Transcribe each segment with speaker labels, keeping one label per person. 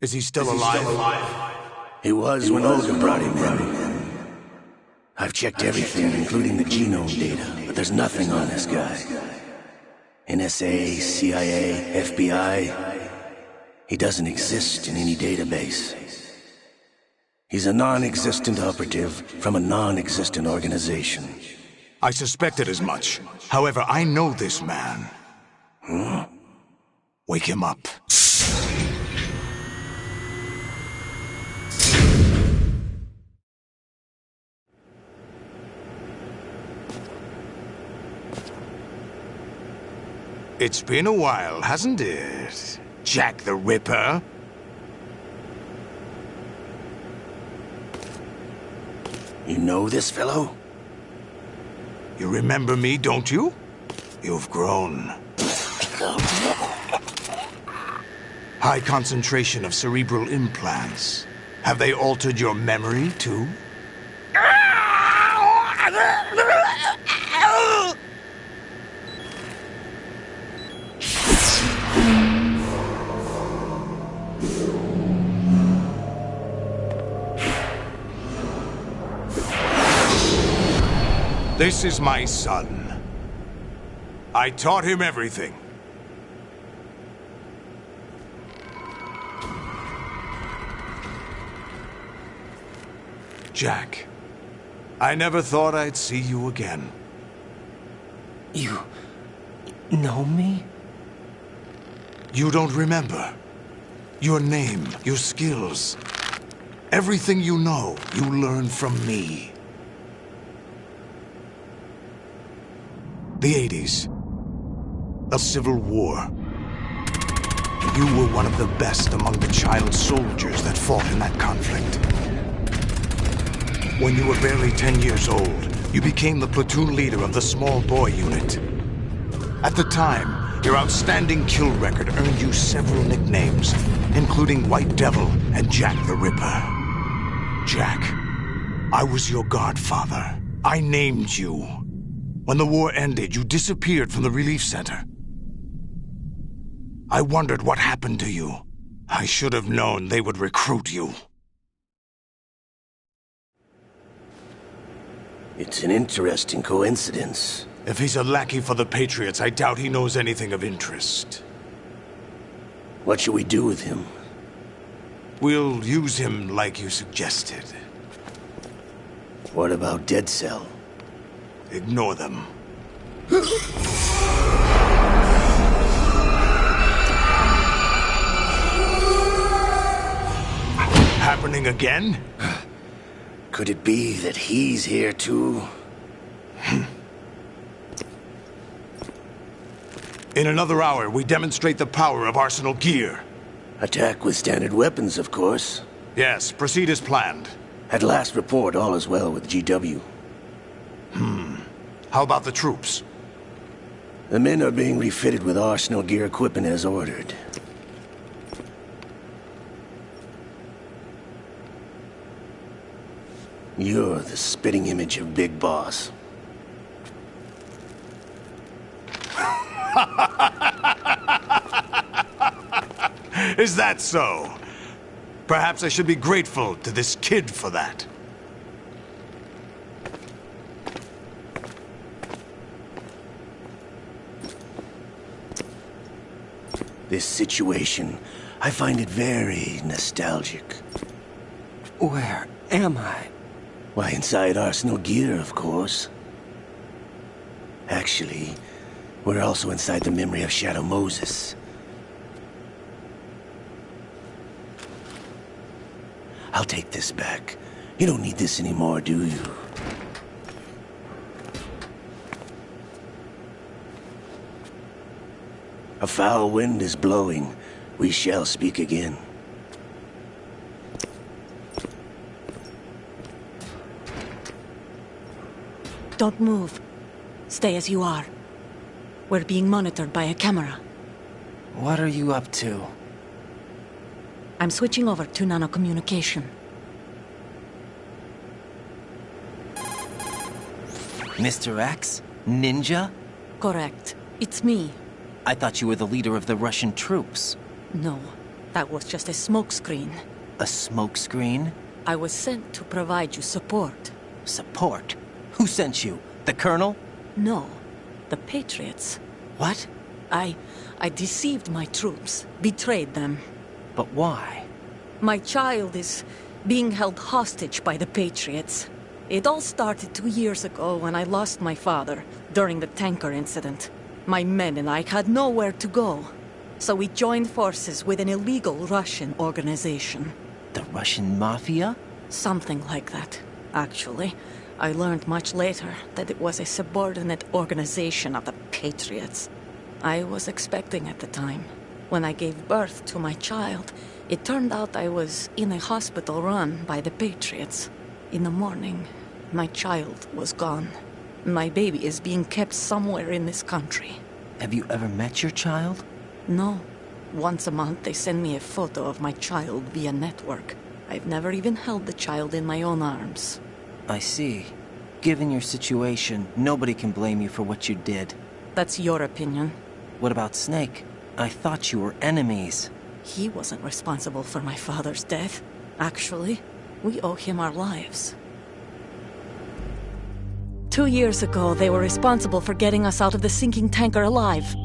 Speaker 1: Is he still alive?
Speaker 2: He was when Olga brought him in. I've checked everything, including the genome data, but there's nothing on this guy. NSA, CIA, FBI. He doesn't exist in any database. He's a non-existent operative from a non-existent organization.
Speaker 1: I suspected as much. However, I know this man. Wake him up. It's been a while, hasn't it, Jack the Ripper?
Speaker 2: You know this fellow?
Speaker 1: You remember me, don't you? You've grown. High concentration of cerebral implants. Have they altered your memory, too? This is my son. I taught him everything. Jack, I never thought I'd see you again.
Speaker 2: You know me?
Speaker 1: You don't remember. Your name, your skills. Everything you know, you learned from me. The 80s. A civil war. You were one of the best among the child soldiers that fought in that conflict. When you were barely 10 years old, you became the platoon leader of the small boy unit. At the time, your outstanding kill record earned you several nicknames, including White Devil and Jack the Ripper. Jack, I was your godfather. I named you. When the war ended, you disappeared from the relief center. I wondered what happened to you. I should have known they would recruit you.
Speaker 2: It's an interesting coincidence.
Speaker 1: If he's a lackey for the Patriots, I doubt he knows anything of interest.
Speaker 2: What should we do with him?
Speaker 1: We'll use him like you suggested.
Speaker 2: What about Dead Cell?
Speaker 1: Ignore them. Happening again?
Speaker 2: Could it be that he's here too?
Speaker 1: In another hour, we demonstrate the power of Arsenal gear.
Speaker 2: Attack with standard weapons, of course.
Speaker 1: Yes, proceed as planned.
Speaker 2: At last report, all is well with GW.
Speaker 1: How about the troops?
Speaker 2: The men are being refitted with Arsenal gear equipment as ordered. You're the spitting image of Big Boss.
Speaker 1: Is that so? Perhaps I should be grateful to this kid for that.
Speaker 2: This situation, I find it very nostalgic.
Speaker 3: Where am I?
Speaker 2: Why, inside Arsenal gear, of course. Actually, we're also inside the memory of Shadow Moses. I'll take this back. You don't need this anymore, do you? A foul wind is blowing. We shall speak again.
Speaker 4: Don't move. Stay as you are. We're being monitored by a camera.
Speaker 3: What are you up to?
Speaker 4: I'm switching over to nanocommunication.
Speaker 3: Mr. X? Ninja?
Speaker 4: Correct. It's me.
Speaker 3: I thought you were the leader of the Russian troops.
Speaker 4: No. That was just a smokescreen.
Speaker 3: A smokescreen?
Speaker 4: I was sent to provide you support.
Speaker 3: Support? Who sent you? The Colonel?
Speaker 4: No, the Patriots.
Speaker 3: What?
Speaker 4: I deceived my troops, betrayed them.
Speaker 3: But why?
Speaker 4: My child is being held hostage by the Patriots. It all started 2 years ago when I lost my father during the tanker incident. My men and I had nowhere to go, so we joined forces with an illegal Russian organization.
Speaker 3: The Russian Mafia?
Speaker 4: Something like that, actually. I learned much later that it was a subordinate organization of the Patriots. I was expecting at the time. When I gave birth to my child, it turned out I was in a hospital run by the Patriots. In the morning, my child was gone. My baby is being kept somewhere in this country.
Speaker 3: Have you ever met your child?
Speaker 4: No. Once a month, they send me a photo of my child via network. I've never even held the child in my own arms.
Speaker 3: I see. Given your situation, nobody can blame you for what you did.
Speaker 4: That's your opinion.
Speaker 3: What about Snake? I thought you were enemies.
Speaker 4: He wasn't responsible for my father's death. Actually, we owe him our lives. 2 years ago, they were responsible for getting us out of the sinking tanker alive.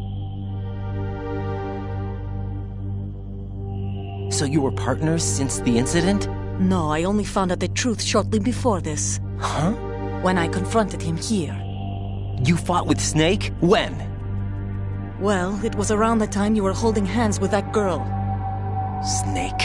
Speaker 3: So you were partners since the incident?
Speaker 4: No, I only found out the truth shortly before this.
Speaker 3: Huh?
Speaker 4: When I confronted him here.
Speaker 3: You fought with Snake? When?
Speaker 4: Well, it was around the time you were holding hands with that girl.
Speaker 3: Snake.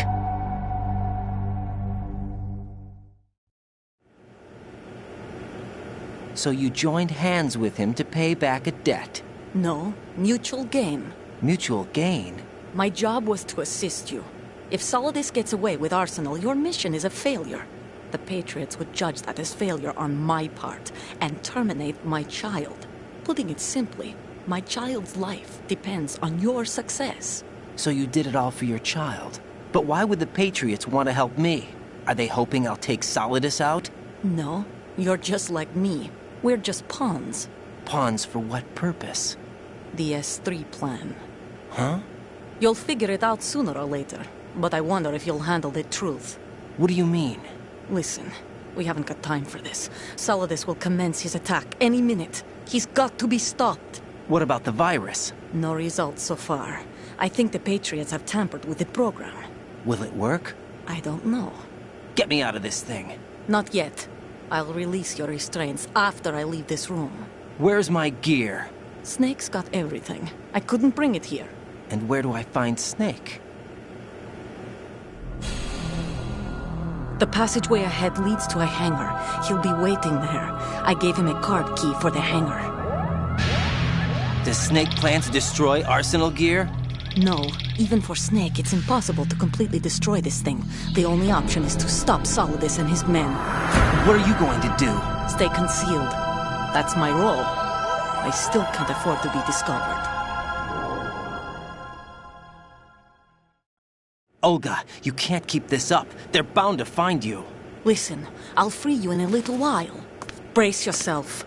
Speaker 3: So you joined hands with him to pay back a debt?
Speaker 4: No, mutual gain.
Speaker 3: Mutual gain?
Speaker 4: My job was to assist you. If Solidus gets away with Arsenal, your mission is a failure. The Patriots would judge that as failure on my part and terminate my child. Putting it simply, my child's life depends on your success.
Speaker 3: So you did it all for your child. But why would the Patriots want to help me? Are they hoping I'll take Solidus out?
Speaker 4: No, you're just like me. We're just pawns.
Speaker 3: Pawns for what purpose?
Speaker 4: The S3 plan.
Speaker 3: Huh?
Speaker 4: You'll figure it out sooner or later, but I wonder if you'll handle the truth.
Speaker 3: What do you mean?
Speaker 4: Listen, we haven't got time for this. Solidus will commence his attack any minute. He's got to be stopped.
Speaker 3: What about the virus?
Speaker 4: No results so far. I think the Patriots have tampered with the program.
Speaker 3: Will it work?
Speaker 4: I don't know.
Speaker 3: Get me out of this thing.
Speaker 4: Not yet. I'll release your restraints after I leave this room.
Speaker 3: Where's my gear?
Speaker 4: Snake's got everything. I couldn't bring it here.
Speaker 3: And where do I find Snake?
Speaker 4: The passageway ahead leads to a hangar. He'll be waiting there. I gave him a card key for the hangar.
Speaker 3: Does Snake plan to destroy Arsenal gear?
Speaker 4: No, even for Snake, it's impossible to completely destroy this thing. The only option is to stop Solidus and his men.
Speaker 3: What are you going to do?
Speaker 4: Stay concealed. That's my role. I still can't afford to be discovered.
Speaker 3: Olga, you can't keep this up. They're bound to find you.
Speaker 4: Listen, I'll free you in a little while. Brace yourself.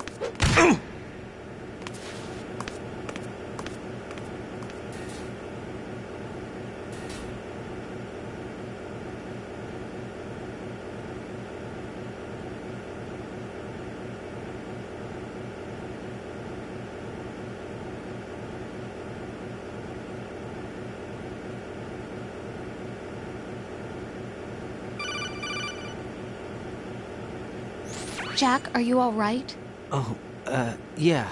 Speaker 5: Jack, are you all right?
Speaker 3: Oh, yeah.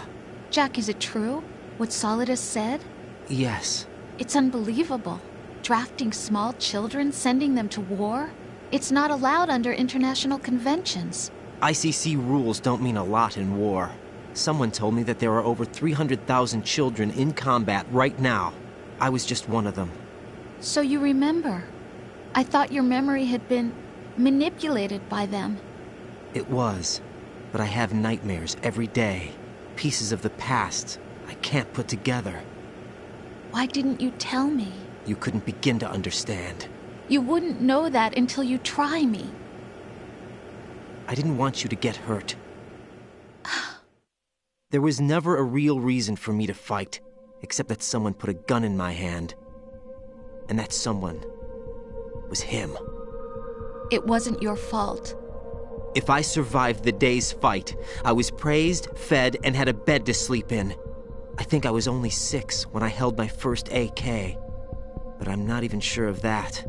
Speaker 5: Jack, is it true? What Solidus said?
Speaker 3: Yes.
Speaker 5: It's unbelievable. Drafting small children, sending them to war? It's not allowed under international conventions.
Speaker 3: ICC rules don't mean a lot in war. Someone told me that there are over 300,000 children in combat right now. I was just one of them.
Speaker 5: So you remember. I thought your memory had been manipulated by them.
Speaker 3: It was, but I have nightmares every day. Pieces of the past I can't put together.
Speaker 5: Why didn't you tell me?
Speaker 3: You couldn't begin to understand.
Speaker 5: You wouldn't know that until you try me.
Speaker 3: I didn't want you to get hurt. There was never a real reason for me to fight, except that someone put a gun in my hand. And that someone was him.
Speaker 5: It wasn't your fault.
Speaker 3: If I survived the day's fight, I was praised, fed, and had a bed to sleep in. I think I was only 6 when I held my first AK. But I'm not even sure of that.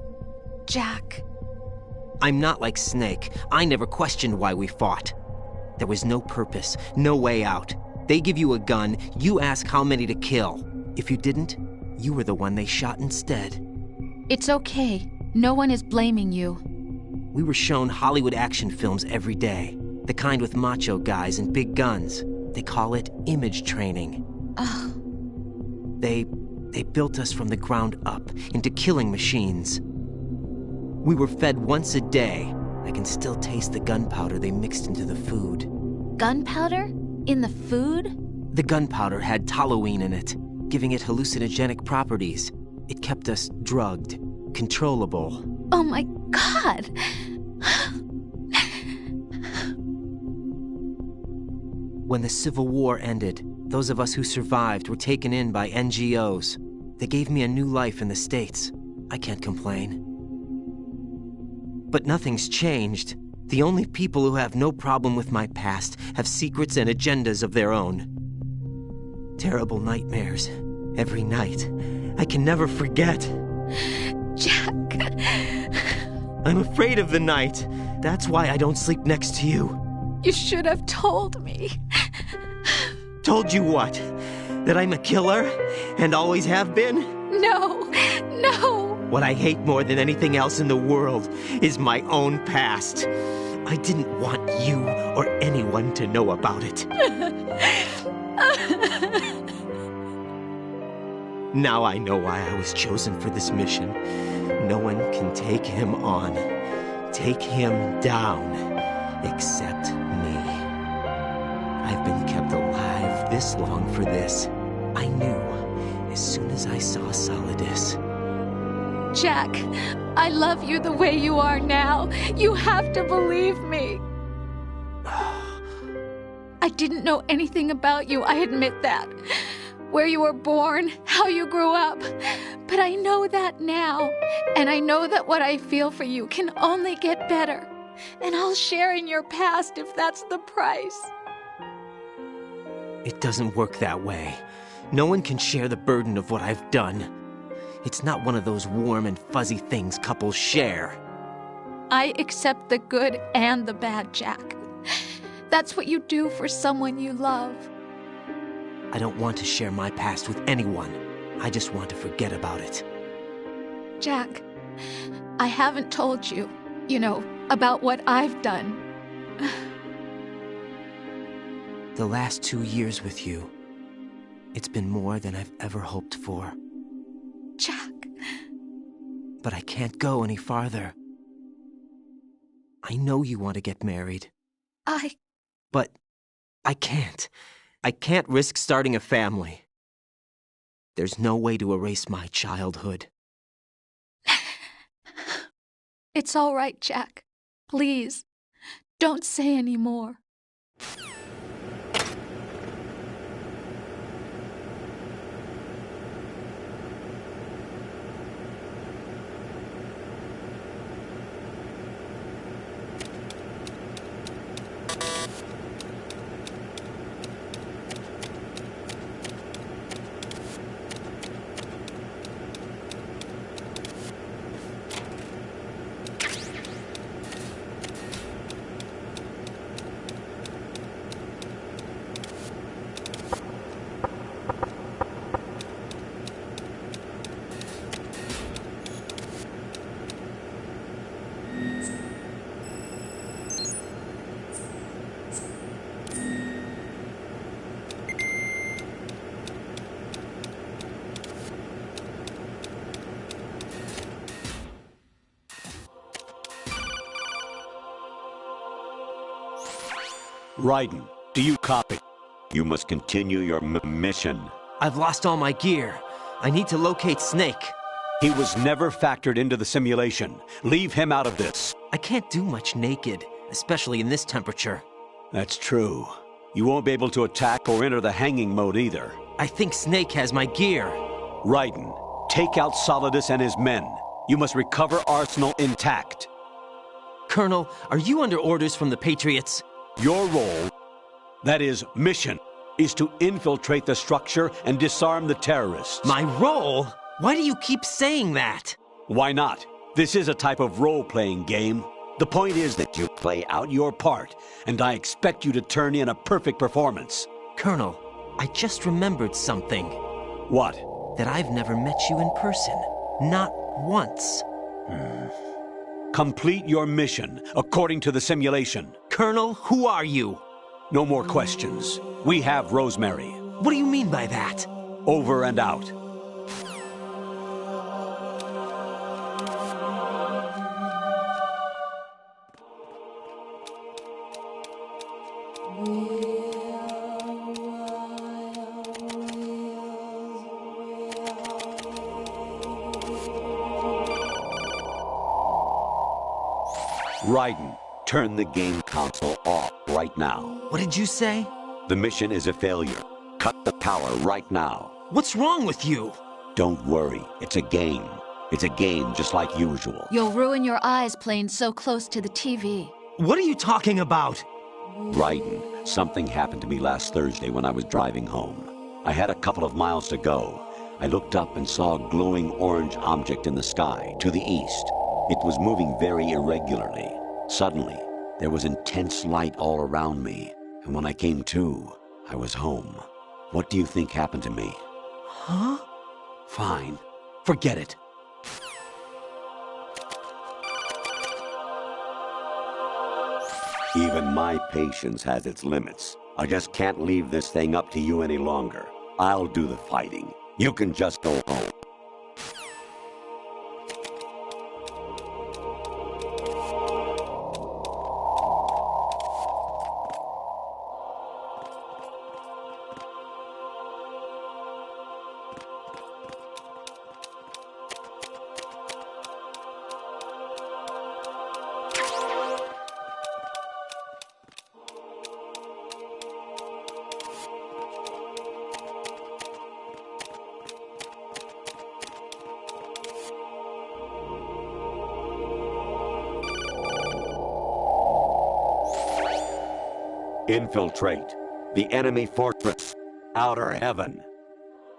Speaker 5: Jack.
Speaker 3: I'm not like Snake. I never questioned why we fought. There was no purpose, no way out. They give you a gun, you ask how many to kill. If you didn't, you were the one they shot instead.
Speaker 5: It's okay. No one is blaming you.
Speaker 3: We were shown Hollywood action films every day. The kind with macho guys and big guns. They call it image training.
Speaker 5: Ugh.
Speaker 3: They built us from the ground up into killing machines. We were fed once a day. I can still taste the gunpowder they mixed into the food.
Speaker 5: Gunpowder? In the food?
Speaker 3: The gunpowder had toluene in it, giving it hallucinogenic properties. It kept us drugged, controllable.
Speaker 5: Oh my God!
Speaker 3: When the Civil War ended, those of us who survived were taken in by NGOs. They gave me a new life in the States. I can't complain. But nothing's changed. The only people who have no problem with my past have secrets and agendas of their own. Terrible nightmares. Every night. I can never forget.
Speaker 5: Jack.
Speaker 3: I'm afraid of the night. That's why I don't sleep next to you.
Speaker 5: You should have told me.
Speaker 3: Told you what? That I'm a killer? And always have been?
Speaker 5: No.
Speaker 3: What I hate more than anything else in the world is my own past. I didn't want you or anyone to know about it. Now I know why I was chosen for this mission. No one can take him on, take him down, except me. I've been kept alive this long for this. I knew as soon as I saw Solidus.
Speaker 5: Jack, I love you the way you are now. You have to believe me. I didn't know anything about you, I admit that. Where you were born, how you grew up. But I know that now. And I know that what I feel for you can only get better. And I'll share in your past if that's the price.
Speaker 3: It doesn't work that way. No one can share the burden of what I've done. It's not one of those warm and fuzzy things couples share.
Speaker 5: I accept the good and the bad, Jack. That's what you do for someone you love.
Speaker 3: I don't want to share my past with anyone. I just want to forget about it.
Speaker 5: Jack, I haven't told you, about what I've done.
Speaker 3: The last 2 years with you, it's been more than I've ever hoped for.
Speaker 5: Jack.
Speaker 3: But I can't go any farther. I know you want to get married. But I can't. I can't risk starting a family. There's no way to erase my childhood.
Speaker 5: It's all right, Jack. Please, don't say any more.
Speaker 6: Raiden, do you copy? You must continue your mission.
Speaker 3: I've lost all my gear. I need to locate Snake.
Speaker 6: He was never factored into the simulation. Leave him out of this.
Speaker 3: I can't do much naked, especially in this temperature.
Speaker 6: That's true. You won't be able to attack or enter the hanging mode either.
Speaker 3: I think Snake has my gear.
Speaker 6: Raiden, take out Solidus and his men. You must recover Arsenal intact.
Speaker 3: Colonel, are you under orders from the Patriots?
Speaker 6: Your role, that is, mission, is to infiltrate the structure and disarm the terrorists.
Speaker 3: My role? Why do you keep saying that?
Speaker 6: Why not? This is a type of role-playing game. The point is that you play out your part, and I expect you to turn in a perfect performance.
Speaker 3: Colonel, I just remembered something.
Speaker 6: What?
Speaker 3: That I've never met you in person. Not once.
Speaker 6: Complete your mission, according to the simulation.
Speaker 3: Colonel, who are you?
Speaker 6: No more questions. We have Rosemary.
Speaker 3: What do you mean by that?
Speaker 6: Over and out. Raiden, turn the game console off right now.
Speaker 3: What did you say?
Speaker 6: The mission is a failure. Cut the power right now.
Speaker 3: What's wrong with you?
Speaker 6: Don't worry, it's a game. It's a game just like usual.
Speaker 5: You'll ruin your eyes playing so close to the TV.
Speaker 3: What are you talking about?
Speaker 6: Raiden, something happened to me last Thursday when I was driving home. I had a couple of miles to go. I looked up and saw a glowing orange object in the sky to the east. It was moving very irregularly. Suddenly, there was intense light all around me, and when I came to, I was home. What do you think happened to me?
Speaker 3: Huh?
Speaker 6: Fine. Forget it. Even my patience has its limits. I just can't leave this thing up to you any longer. I'll do the fighting. You can just go home. Infiltrate the enemy fortress, Outer Heaven.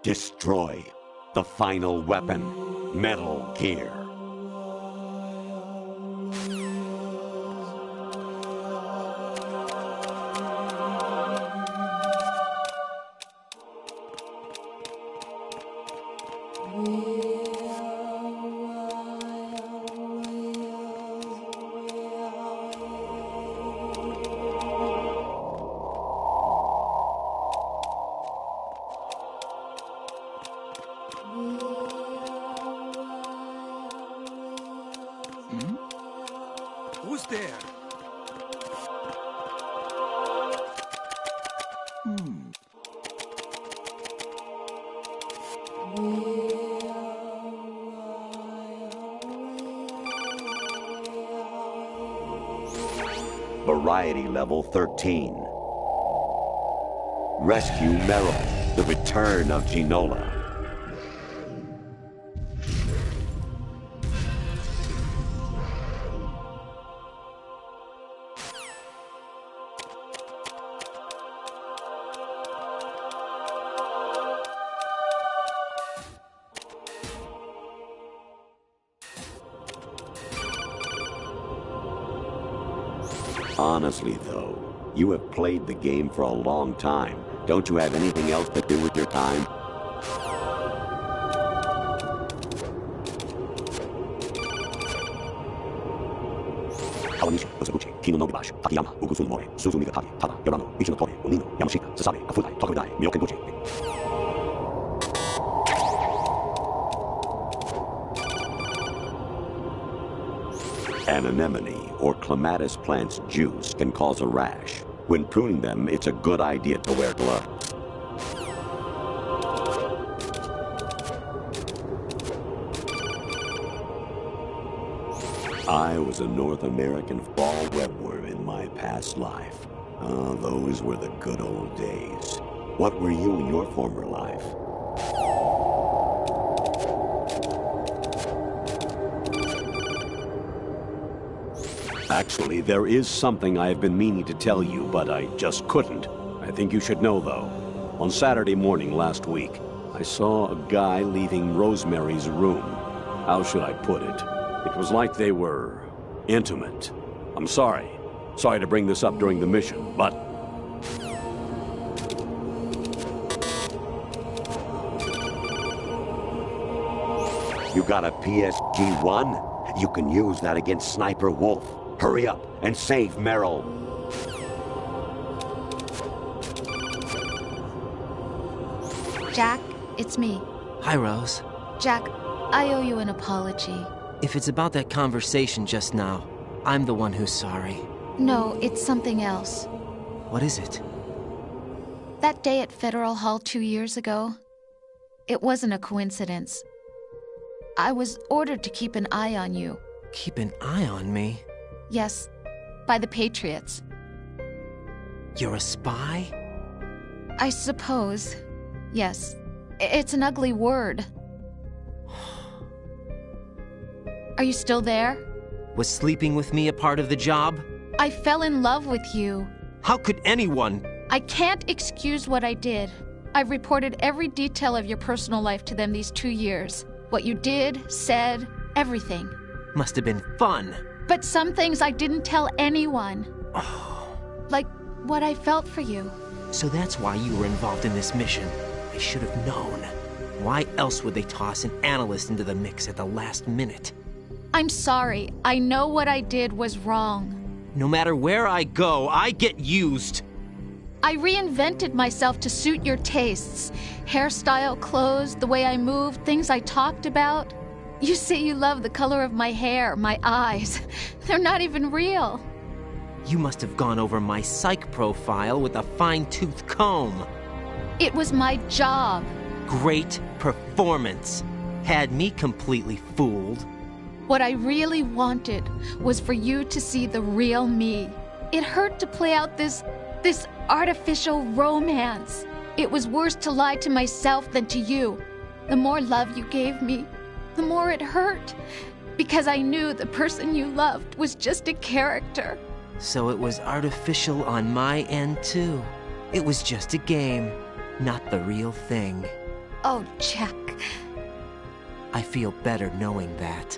Speaker 6: Destroy the final weapon, Metal Gear.
Speaker 1: Who's there?
Speaker 6: Variety level 13. Rescue Meryl, the return of Ginola. Honestly, though, you have played the game for a long time. Don't you have anything else to do with your time? An anemone or clematis plant's juice can cause a rash. When pruning them, it's a good idea to wear gloves. I was a North American fall webworm in my past life. Ah, those were the good old days. What were you in your former life? Actually, there is something I have been meaning to tell you, but I just couldn't. I think you should know, though. On Saturday morning last week, I saw a guy leaving Rosemary's room. How should I put it? It was like they were intimate. I'm sorry. Sorry to bring this up during the mission, but... You got a PSG-1? You can use that against Sniper Wolf. Hurry up and save Meryl.
Speaker 5: Jack, it's me.
Speaker 3: Hi, Rose.
Speaker 5: Jack, I owe you an apology.
Speaker 3: If it's about that conversation just now, I'm the one who's sorry.
Speaker 5: No, it's something else.
Speaker 3: What is it?
Speaker 5: That day at Federal Hall 2 years ago, it wasn't a coincidence. I was ordered to keep an eye on you.
Speaker 3: Keep an eye on me?
Speaker 5: Yes, by the Patriots.
Speaker 3: You're a spy?
Speaker 5: I suppose. Yes. It's an ugly word. Are you still there?
Speaker 3: Was sleeping with me a part of the job?
Speaker 5: I fell in love with you.
Speaker 3: How could anyone?
Speaker 5: I can't excuse what I did. I've reported every detail of your personal life to them these 2 years. What you did, said, everything.
Speaker 3: Must have been fun.
Speaker 5: But some things I didn't tell anyone. Like what I felt for you.
Speaker 3: So that's why you were involved in this mission. I should have known. Why else would they toss an analyst into the mix at the last minute?
Speaker 5: I'm sorry. I know what I did was wrong.
Speaker 3: No matter where I go, I get used.
Speaker 5: I reinvented myself to suit your tastes. Hairstyle, clothes, the way I moved, things I talked about. You say you love the color of my hair, my eyes. They're not even real.
Speaker 3: You must have gone over my psych profile with a fine-tooth comb.
Speaker 5: It was my job.
Speaker 3: Great performance. Had me completely fooled.
Speaker 5: What I really wanted was for you to see the real me. It hurt to play out this artificial romance. It was worse to lie to myself than to you. The more love you gave me, the more it hurt. Because I knew the person you loved was just a character.
Speaker 3: So it was artificial on my end, too. It was just a game, not the real thing.
Speaker 5: Oh, Jack.
Speaker 3: I feel better knowing that.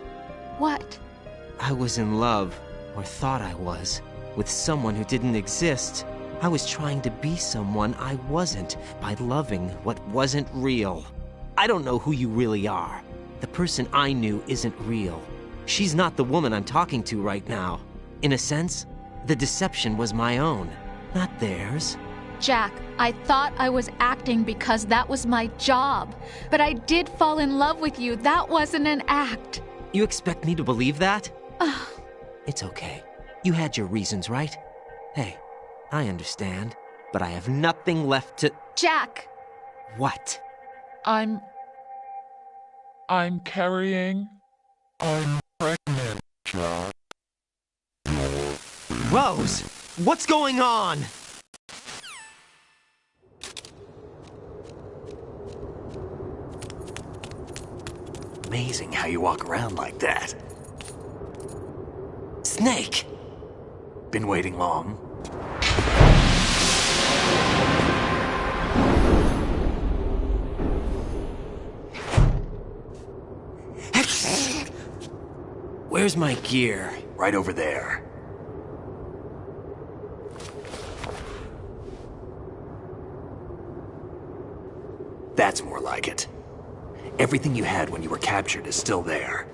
Speaker 5: What?
Speaker 3: I was in love, or thought I was, with someone who didn't exist. I was trying to be someone I wasn't by loving what wasn't real. I don't know who you really are. The person I knew isn't real. She's not the woman I'm talking to right now. In a sense, the deception was my own, not theirs.
Speaker 5: Jack, I thought I was acting because that was my job. But I did fall in love with you. That wasn't an act.
Speaker 3: You expect me to believe that? It's okay. You had your reasons, right? Hey, I understand, but I have nothing left to...
Speaker 5: Jack!
Speaker 3: What?
Speaker 7: I'm carrying. I'm pregnant, Jack.
Speaker 3: Rose! What's going on?
Speaker 2: Amazing how you walk around like that.
Speaker 3: Snake!
Speaker 2: Been waiting long?
Speaker 3: Where's my gear?
Speaker 2: Right over there. That's more like it. Everything you had when you were captured is still there.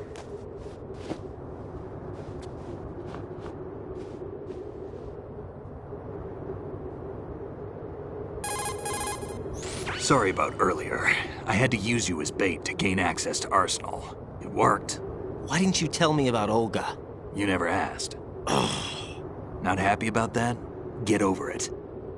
Speaker 2: Sorry about earlier. I had to use you as bait to gain access to Arsenal. It worked.
Speaker 3: Why didn't you tell me about Olga?
Speaker 2: You never asked. Not happy about that? Get over it.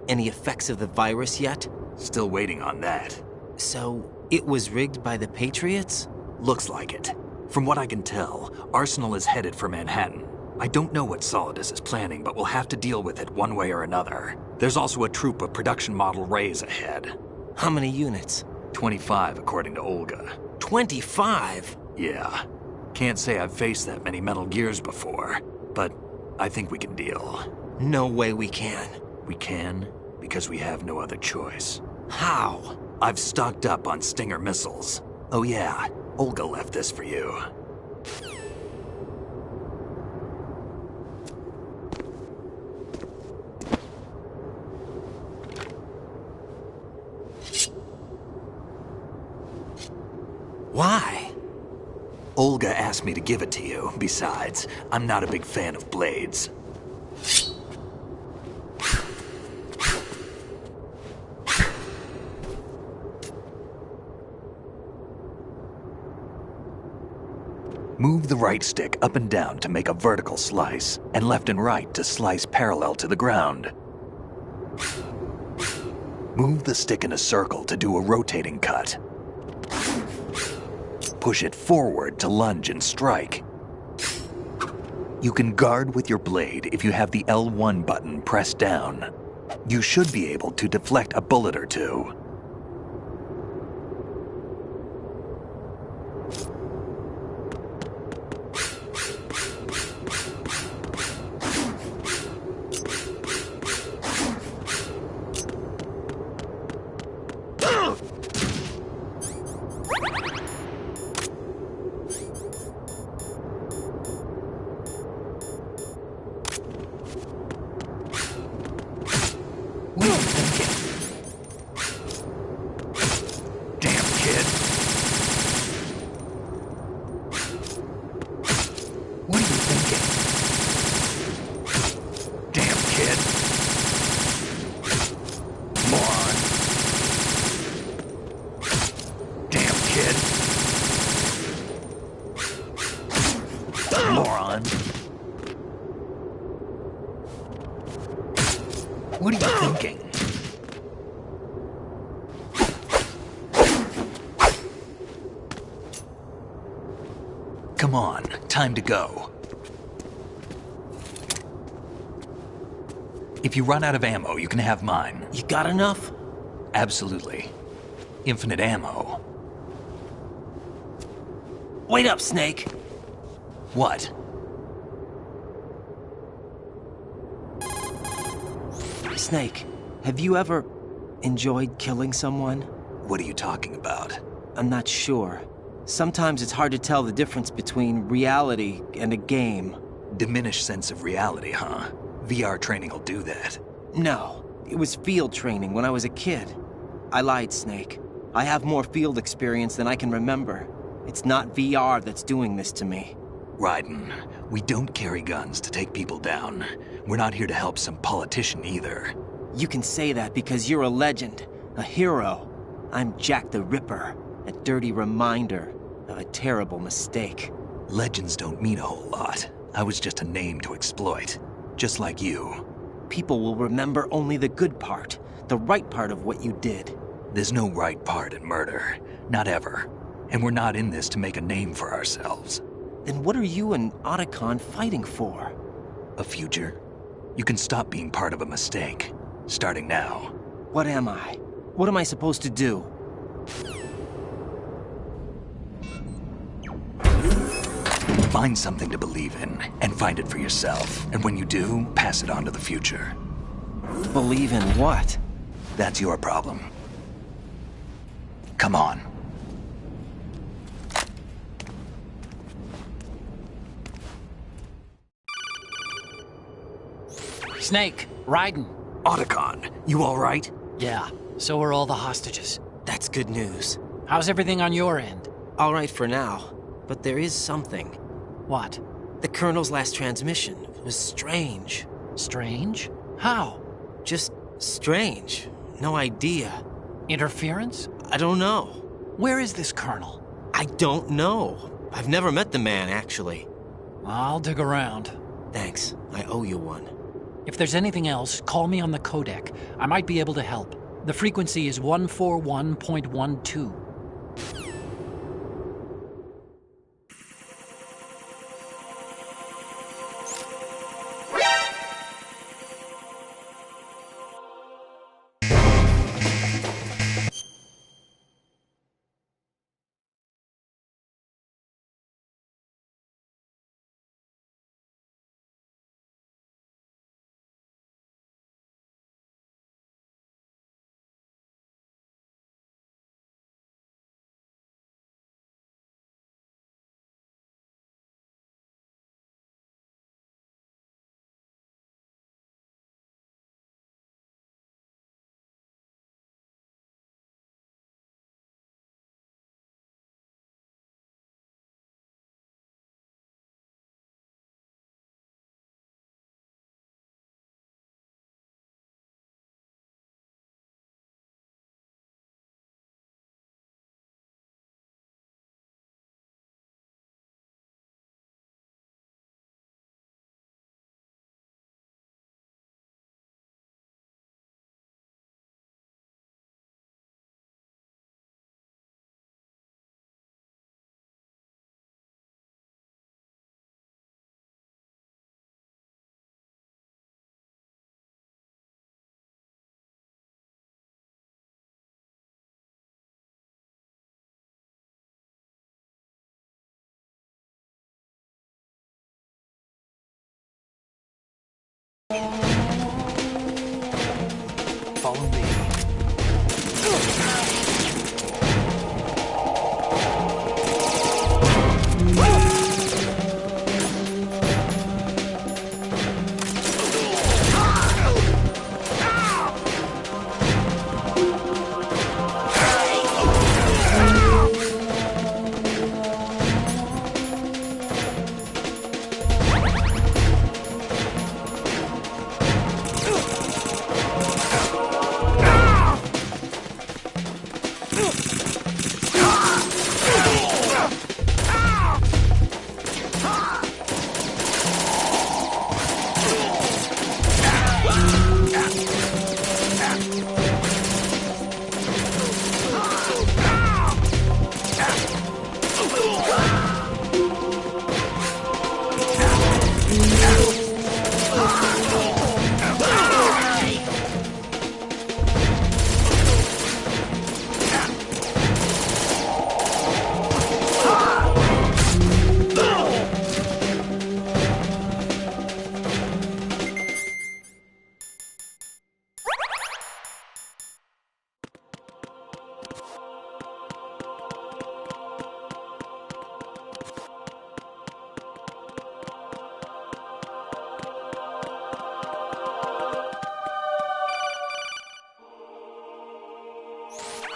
Speaker 3: Any effects of the virus yet?
Speaker 2: Still waiting on that.
Speaker 3: So, it was rigged by the Patriots?
Speaker 2: Looks like it. From what I can tell, Arsenal is headed for Manhattan. I don't know what Solidus is planning, but we'll have to deal with it one way or another. There's also a troop of production model Rays ahead.
Speaker 3: How many units?
Speaker 2: 25, according to Olga.
Speaker 3: 25?
Speaker 2: Yeah. Can't say I've faced that many Metal Gears before, but
Speaker 8: I think we can deal.
Speaker 3: No way we can.
Speaker 8: We can, because we have no other choice.
Speaker 3: How?
Speaker 8: I've stocked up on Stinger missiles. Oh yeah, Olga left this for you.
Speaker 3: Why?
Speaker 8: Olga asked me to give it to you. Besides, I'm not a big fan of blades. Move the right stick up and down to make a vertical slice, and left and right to slice parallel to the ground. Move the stick in a circle to do a rotating cut. Push it forward to lunge and strike. You can guard with your blade if you have the L1 button pressed down. You should be able to deflect a bullet or two. What are you thinking? Damn, kid. What are you thinking? Damn, kid. Moron. Damn, kid. Moron. What are you thinking? Come on, time to go. If you run out of ammo, you can have mine.
Speaker 3: You got enough?
Speaker 8: Absolutely. Infinite ammo.
Speaker 3: Wait up, Snake.
Speaker 8: What?
Speaker 3: Snake, have you ever enjoyed killing someone?
Speaker 8: What are you talking about?
Speaker 3: I'm not sure. Sometimes it's hard to tell the difference between reality and a game.
Speaker 8: Diminished sense of reality, huh? VR training will do that.
Speaker 3: No, it was field training when I was a kid. I lied, Snake. I have more field experience than I can remember. It's not VR that's doing this to me.
Speaker 8: Raiden, we don't carry guns to take people down. We're not here to help some politician either.
Speaker 3: You can say that because you're a legend, a hero. I'm Jack the Ripper, a dirty reminder of a terrible mistake.
Speaker 8: Legends don't mean a whole lot. I was just a name to exploit, just like you.
Speaker 3: People will remember only the good part, the right part of what you did.
Speaker 8: There's no right part in murder, not ever. And we're not in this to make a name for ourselves.
Speaker 3: Then what are you and Otacon fighting for?
Speaker 8: A future? You can stop being part of a mistake, starting now.
Speaker 3: What am I? What am I supposed to do?
Speaker 8: Find something to believe in, and find it for yourself. And when you do, pass it on to the future.
Speaker 3: Believe in what?
Speaker 8: That's your problem. Come on.
Speaker 9: Snake, Raiden.
Speaker 8: Otacon, you all right?
Speaker 9: Yeah, so are all the hostages.
Speaker 3: That's good news.
Speaker 9: How's everything on your end?
Speaker 3: All right for now, but there is something.
Speaker 9: What?
Speaker 3: The Colonel's last transmission was strange.
Speaker 9: Strange? How?
Speaker 3: Just strange. No idea.
Speaker 9: Interference?
Speaker 3: I don't know.
Speaker 9: Where is this Colonel?
Speaker 3: I don't know. I've never met the man, actually.
Speaker 9: I'll dig around.
Speaker 3: Thanks. I owe you one.
Speaker 9: If there's anything else, call me on the codec. I might be able to help. The frequency is 141.12.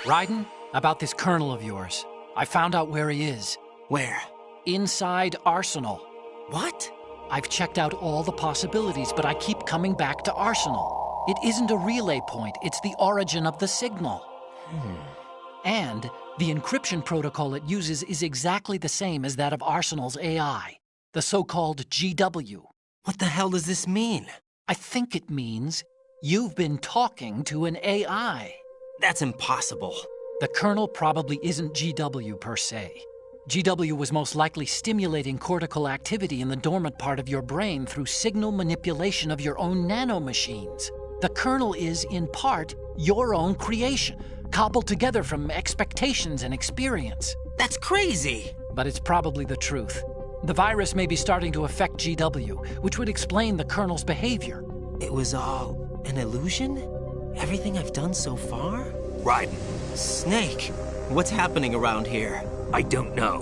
Speaker 9: Raiden, about this colonel of yours. I found out where he is.
Speaker 3: Where?
Speaker 9: Inside Arsenal.
Speaker 3: What?
Speaker 9: I've checked out all the possibilities, but I keep coming back to Arsenal. It isn't a relay point, it's the origin of the signal. And the encryption protocol it uses is exactly the same as that of Arsenal's AI, the so-called GW.
Speaker 3: What the hell does this mean?
Speaker 9: I think it means you've been talking to an AI.
Speaker 3: That's impossible.
Speaker 9: The kernel probably isn't GW per se. GW was most likely stimulating cortical activity in the dormant part of your brain through signal manipulation of your own nanomachines. The kernel is, in part, your own creation, cobbled together from expectations and experience.
Speaker 3: That's crazy!
Speaker 9: But it's probably the truth. The virus may be starting to affect GW, which would explain the kernel's behavior.
Speaker 3: It was all an illusion? Everything I've done so far?
Speaker 8: Raiden,
Speaker 3: Snake, what's happening around here?
Speaker 8: I don't know.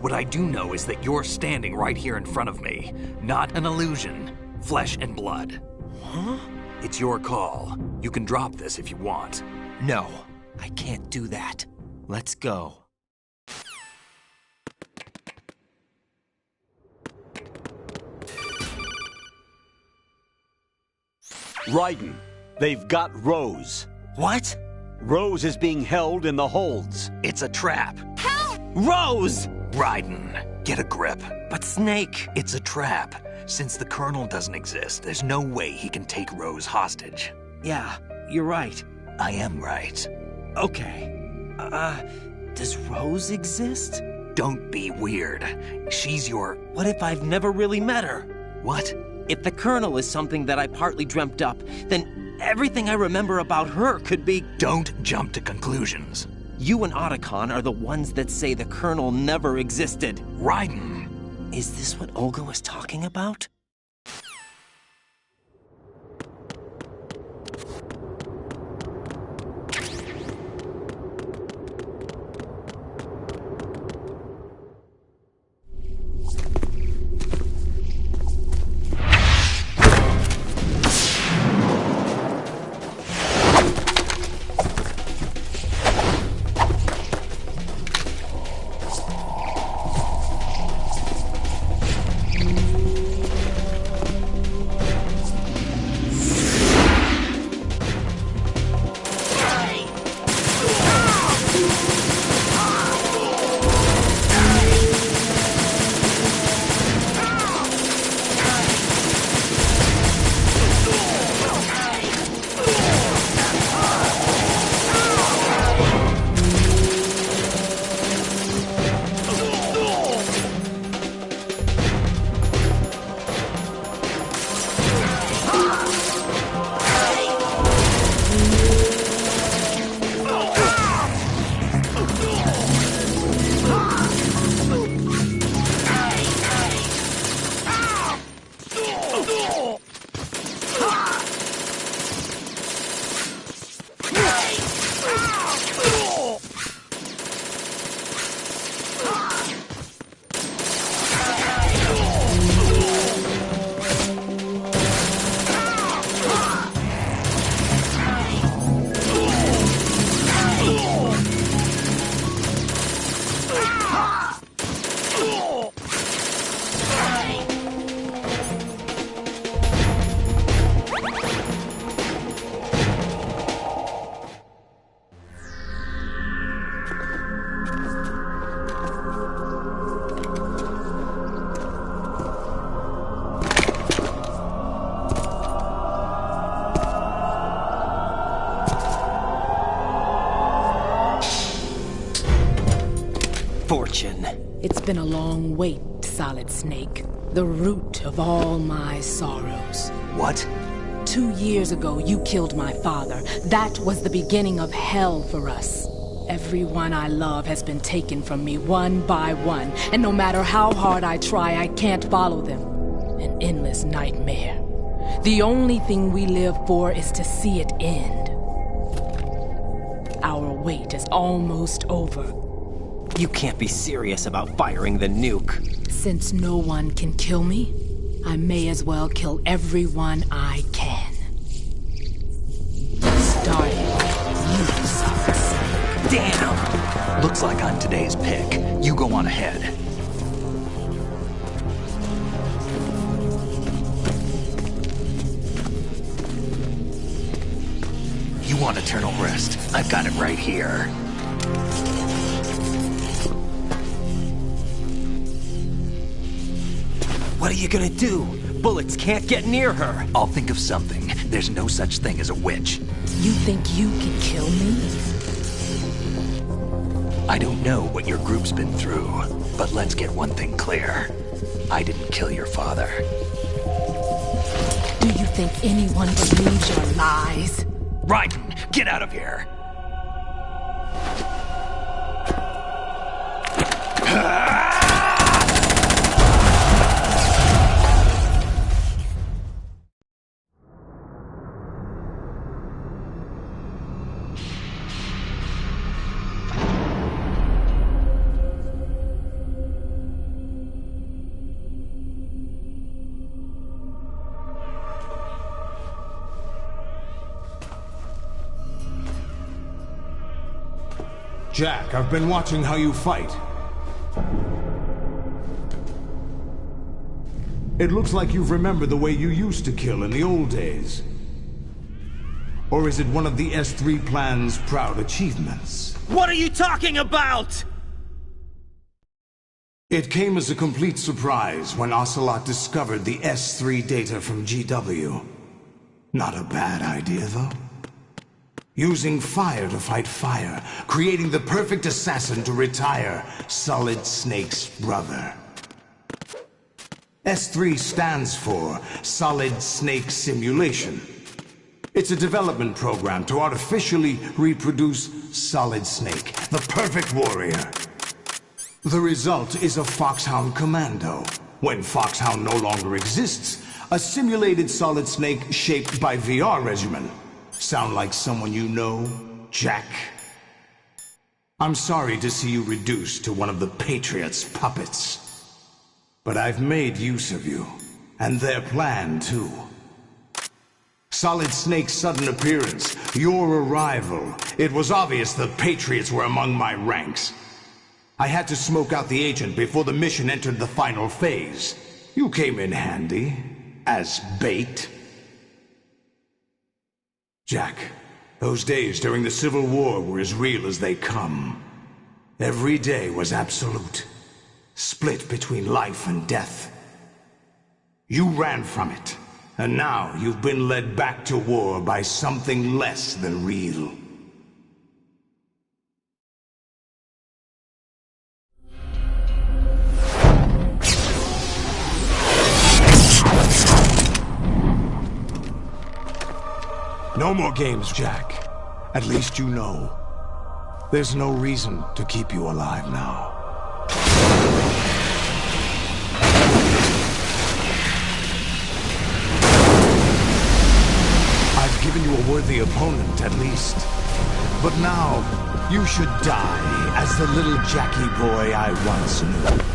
Speaker 8: What I do know is that you're standing right here in front of me. Not an illusion. Flesh and blood.
Speaker 3: Huh?
Speaker 8: It's your call. You can drop this if you want.
Speaker 3: No, I can't do that. Let's go.
Speaker 6: Raiden, they've got Rose.
Speaker 3: What?
Speaker 6: Rose is being held in the holds.
Speaker 8: It's a trap.
Speaker 3: Rose!
Speaker 8: Raiden, get a grip.
Speaker 3: But Snake...
Speaker 8: It's a trap. Since the Colonel doesn't exist, there's no way he can take Rose hostage.
Speaker 3: Yeah, you're right.
Speaker 8: I am right.
Speaker 3: Okay. Does Rose exist?
Speaker 8: Don't be weird. She's your...
Speaker 3: What if I've never really met her?
Speaker 8: What?
Speaker 3: If the Colonel is something that I partly dreamt up, then everything I remember about her could be...
Speaker 8: Don't jump to conclusions.
Speaker 3: You and Otacon are the ones that say the Colonel never existed.
Speaker 8: Raiden!
Speaker 3: Is this what Olga was talking about?
Speaker 9: redemption.
Speaker 10: It's been a long wait, Solid Snake. The root of all my sorrows.
Speaker 8: What?
Speaker 10: 2 years ago, you killed my father. That was the beginning of hell for us. Everyone I love has been taken from me one by one, and no matter how hard I try, I can't follow them. An endless nightmare. The only thing we live for is to see it end. Our wait is almost over.
Speaker 3: You can't be serious about firing the nuke.
Speaker 10: Since no one can kill me, I may as well kill everyone I can. Starting with you, Solid Snake.
Speaker 8: Damn! Looks like I'm today's pick. You go on ahead. You want eternal rest? I've got it right here.
Speaker 3: What are you gonna do? Bullets can't get near her.
Speaker 8: I'll think of something. There's no such thing as a witch.
Speaker 10: You think you can kill me?
Speaker 8: I don't know what your group's been through, but let's get one thing clear. I didn't kill your father.
Speaker 10: Do you think anyone believes your lies?
Speaker 8: Raiden, get out of here!
Speaker 1: Jack, I've been watching how you fight. It looks like you've remembered the way you used to kill in the old days. Or is it one of the S3 plan's proud achievements?
Speaker 3: What are you talking about?
Speaker 1: It came as a complete surprise when Ocelot discovered the S3 data from GW. Not a bad idea, though. Using fire to fight fire, creating the perfect assassin to retire Solid Snake's brother. S3 stands for Solid Snake Simulation. It's a development program to artificially reproduce Solid Snake, the perfect warrior. The result is a Foxhound Commando. When Foxhound no longer exists, a simulated Solid Snake shaped by VR regimen. Sound like someone you know, Jack? I'm sorry to see you reduced to one of the Patriots' puppets. But I've made use of you, and their plan too. Solid Snake's sudden appearance, your arrival. It was obvious the Patriots were among my ranks. I had to smoke out the agent before the mission entered the final phase. You came in handy, as bait. Jack, those days during the Civil War were as real as they come. Every day was absolute, split between life and death. You ran from it, and now you've been led back to war by something less than real. No more games, Jack. At least you know. There's no reason to keep you alive now. I've given you a worthy opponent, at least. But now, you should die as the little Jackie boy I once knew.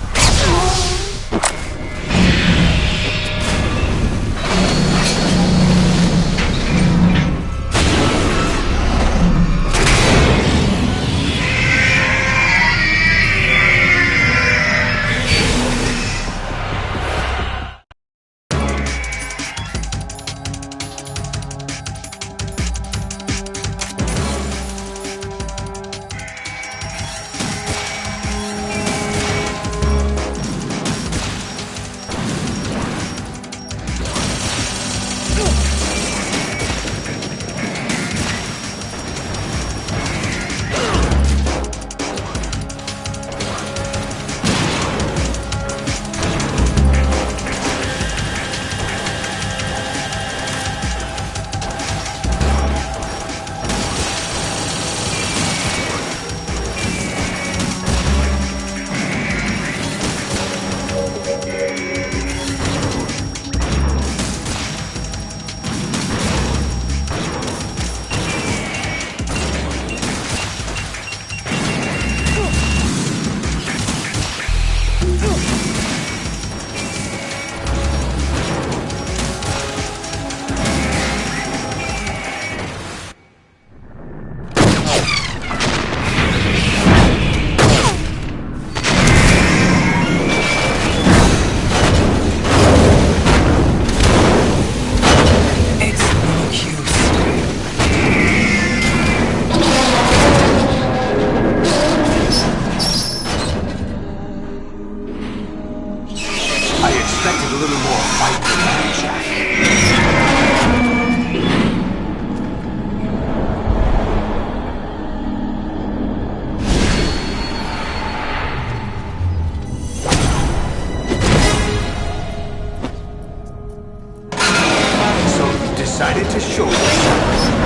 Speaker 1: Decided to show yourself.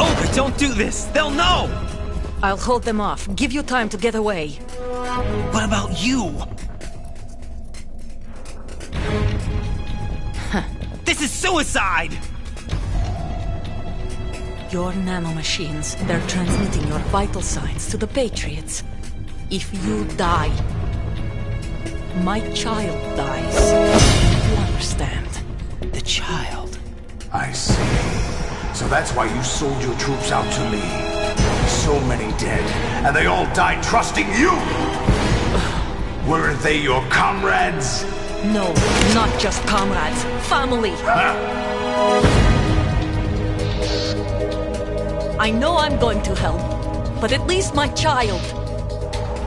Speaker 3: Olga, don't do this! They'll know!
Speaker 4: I'll hold them off. Give you time to get away.
Speaker 3: What about you? This is suicide!
Speaker 4: Your nanomachines, they're transmitting your vital signs to the Patriots. If you die, my child dies. You understand?
Speaker 3: The child.
Speaker 1: I see. So that's why you sold your troops out to me. So many dead, and they all died trusting you! Weren't they your comrades?
Speaker 4: No, not just comrades. Family.
Speaker 1: Huh?
Speaker 4: I know I'm going to hell, but at least my child.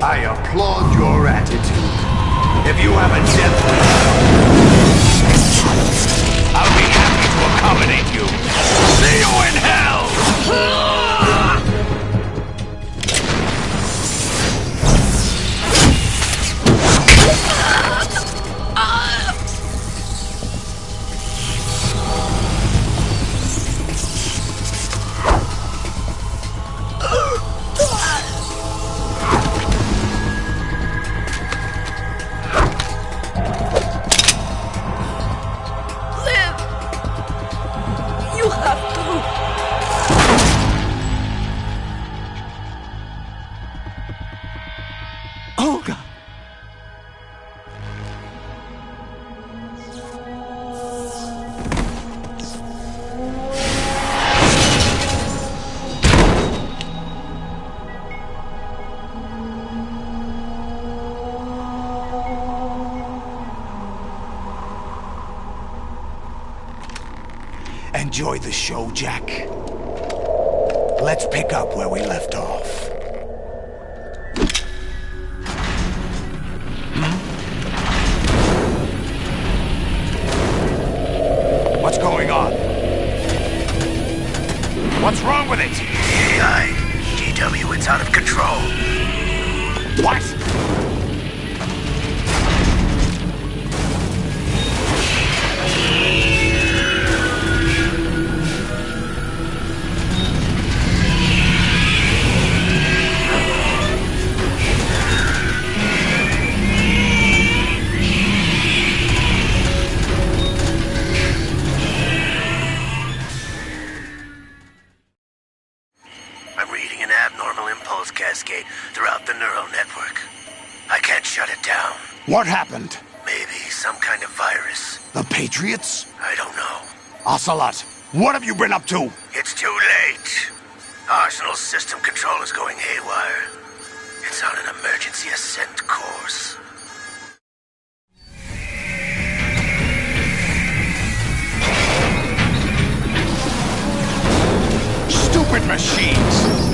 Speaker 1: I applaud your attitude. If you have a death wish, I'll be happy to accommodate you. See you in hell!
Speaker 3: Olga!
Speaker 1: Enjoy the show, Jack. Let's pick up where we left off. What's going on? What's wrong with it?
Speaker 2: AI, GW, it's out of control.
Speaker 1: What?
Speaker 2: Cascade throughout the neural network. I can't shut it down.
Speaker 1: What happened?
Speaker 2: Maybe some kind of virus.
Speaker 1: The Patriots?
Speaker 2: I don't know.
Speaker 1: Ocelot, what have you been up to?
Speaker 2: It's too late. Arsenal's system control is going haywire. It's on an emergency ascent course.
Speaker 1: Stupid machines!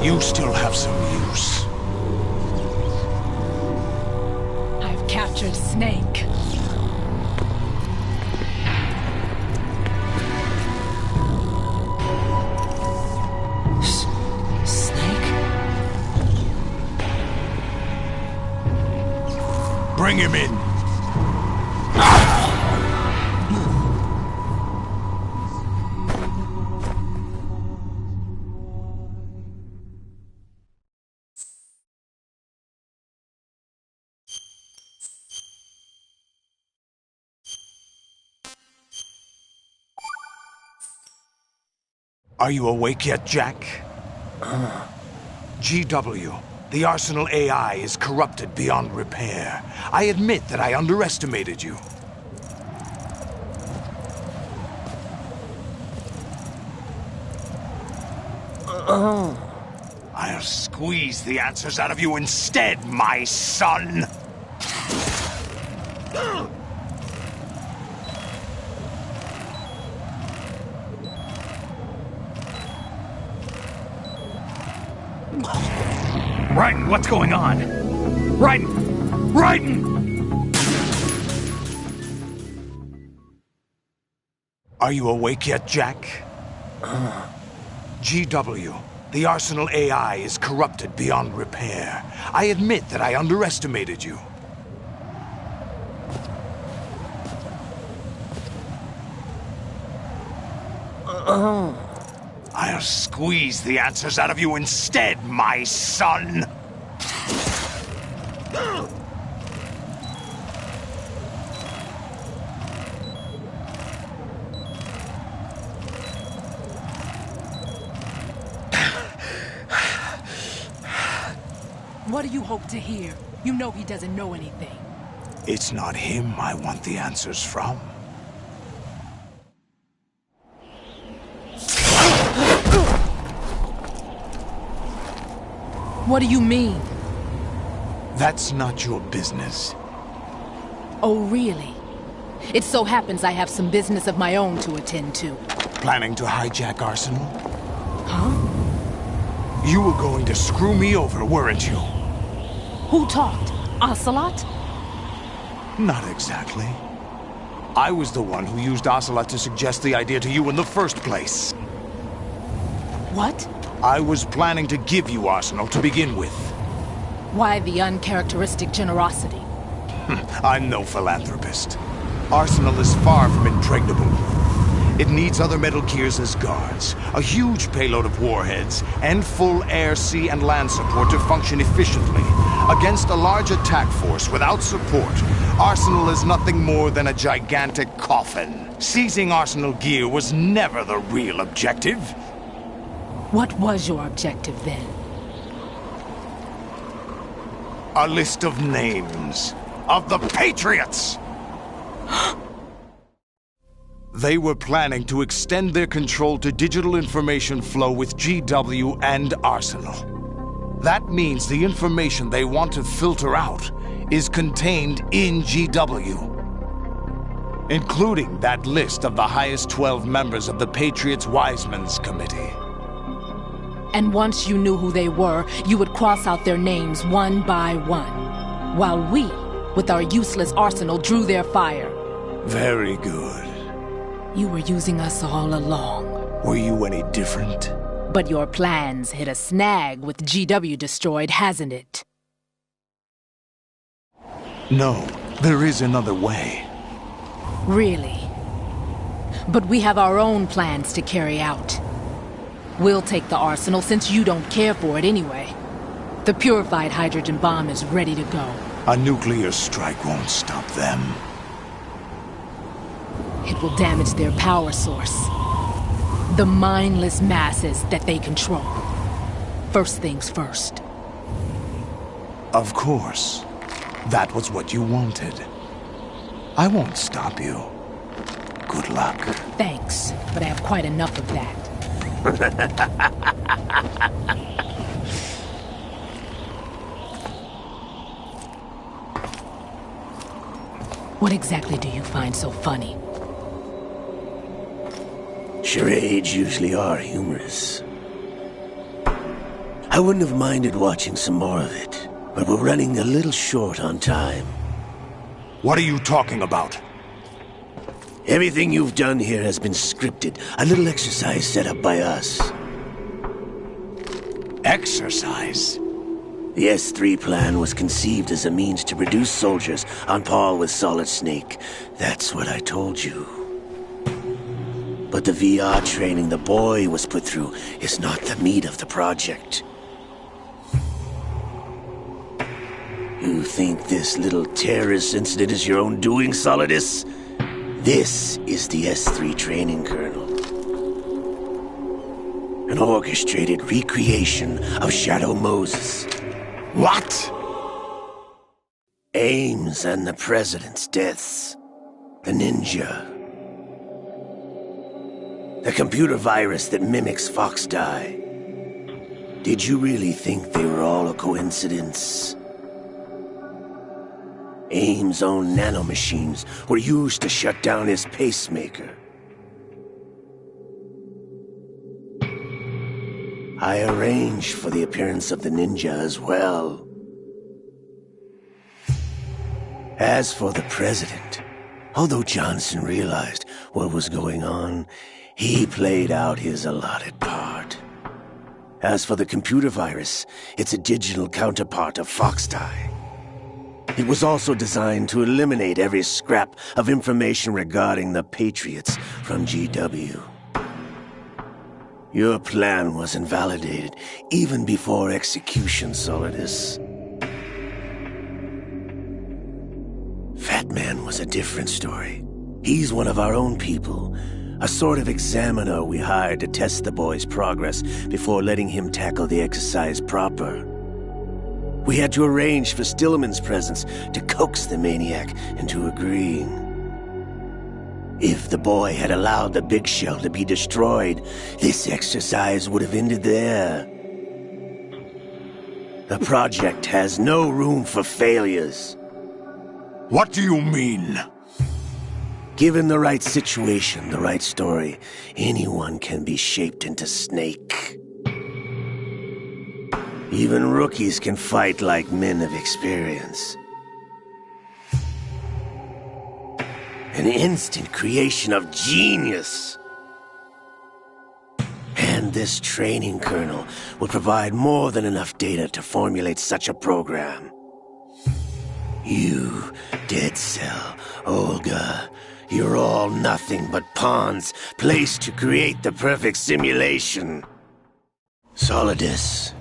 Speaker 1: You still have some use.
Speaker 10: I've captured Snake.
Speaker 3: Snake?
Speaker 1: Bring him in. Are you awake yet, Jack? GW, the Arsenal AI is corrupted beyond repair. I admit that I underestimated you. I'll squeeze the answers out of you instead, my son!
Speaker 8: Raiden, what's going on? Raiden! Raiden!
Speaker 1: Are you awake yet, Jack? GW, the Arsenal AI is corrupted beyond repair. I admit that I underestimated you. I'll squeeze the answers out of you instead, my son!
Speaker 10: What do you hope to hear? You know he doesn't know anything.
Speaker 1: It's not him I want the answers from.
Speaker 10: What do you mean?
Speaker 1: That's not your business.
Speaker 10: Oh, really? It so happens I have some business of my own to attend to.
Speaker 1: Planning to hijack Arsenal?
Speaker 10: Huh?
Speaker 1: You were going to screw me over, weren't you?
Speaker 10: Who talked? Ocelot?
Speaker 1: Not exactly. I was the one who used Ocelot to suggest the idea to you in the first place.
Speaker 10: What?
Speaker 1: I was planning to give you Arsenal to begin with.
Speaker 10: Why the uncharacteristic generosity?
Speaker 1: I'm no philanthropist. Arsenal is far from impregnable. It needs other Metal Gears as guards, a huge payload of warheads, and full air, sea, and land support to function efficiently. Against a large attack force without support, Arsenal is nothing more than a gigantic coffin. Seizing Arsenal gear was never the real objective.
Speaker 10: What was your objective then?
Speaker 1: A list of names of the Patriots! They were planning to extend their control to digital information flow with GW and Arsenal. That means the information they want to filter out is contained in GW, including that list of the highest 12 members of the Patriots Wiseman's Committee.
Speaker 10: And once you knew who they were, you would cross out their names one by one, while we, with our useless arsenal, drew their fire.
Speaker 1: Very good.
Speaker 10: You were using us all along.
Speaker 1: Were you any different?
Speaker 10: But your plans hit a snag with GW destroyed, hasn't it?
Speaker 1: No, there is another way.
Speaker 10: Really? But we have our own plans to carry out. We'll take the arsenal since you don't care for it anyway. The purified hydrogen bomb is ready to go.
Speaker 1: A nuclear strike won't stop them.
Speaker 10: It will damage their power source. The mindless masses that they control. First things first.
Speaker 1: Of course. That was what you wanted. I won't stop you. Good luck.
Speaker 10: Thanks, but I have quite enough of that. What exactly do you find so funny?
Speaker 2: Charades usually are humorous. I wouldn't have minded watching some more of it, but we're running a little short on time.
Speaker 1: What are you talking about?
Speaker 2: Everything you've done here has been scripted. A little exercise set up by us.
Speaker 1: Exercise?
Speaker 2: The S3 plan was conceived as a means to produce soldiers on par with Solid Snake. That's what I told you. But the VR training the boy was put through is not the meat of the project. You think this little terrorist incident is your own doing, Solidus? This is the S3 training kernel. An orchestrated recreation of Shadow Moses.
Speaker 1: What?
Speaker 2: Ames and the President's deaths. The ninja. The computer virus that mimics Foxdie. Did you really think they were all a coincidence? Ames' own nanomachines were used to shut down his pacemaker. I arranged for the appearance of the ninja as well. As for the President, although Johnson realized what was going on, he played out his allotted part. As for the computer virus, it's a digital counterpart of Foxdie. It was also designed to eliminate every scrap of information regarding the Patriots from GW. Your plan was invalidated even before execution, Solidus. Fat Man was a different story. He's one of our own people, a sort of examiner we hired to test the boy's progress before letting him tackle the exercise proper. We had to arrange for Stillman's presence to coax the maniac into agreeing. If the boy had allowed the big shell to be destroyed, this exercise would have ended there. The project has no room for failures.
Speaker 1: What do you mean?
Speaker 2: Given the right situation, the right story, anyone can be shaped into Snake. Even rookies can fight like men of experience. An instant creation of genius. And this training kernel would provide more than enough data to formulate such a program. You, Dead Cell, Olga, you're all nothing but pawns placed to create the perfect simulation. Solidus,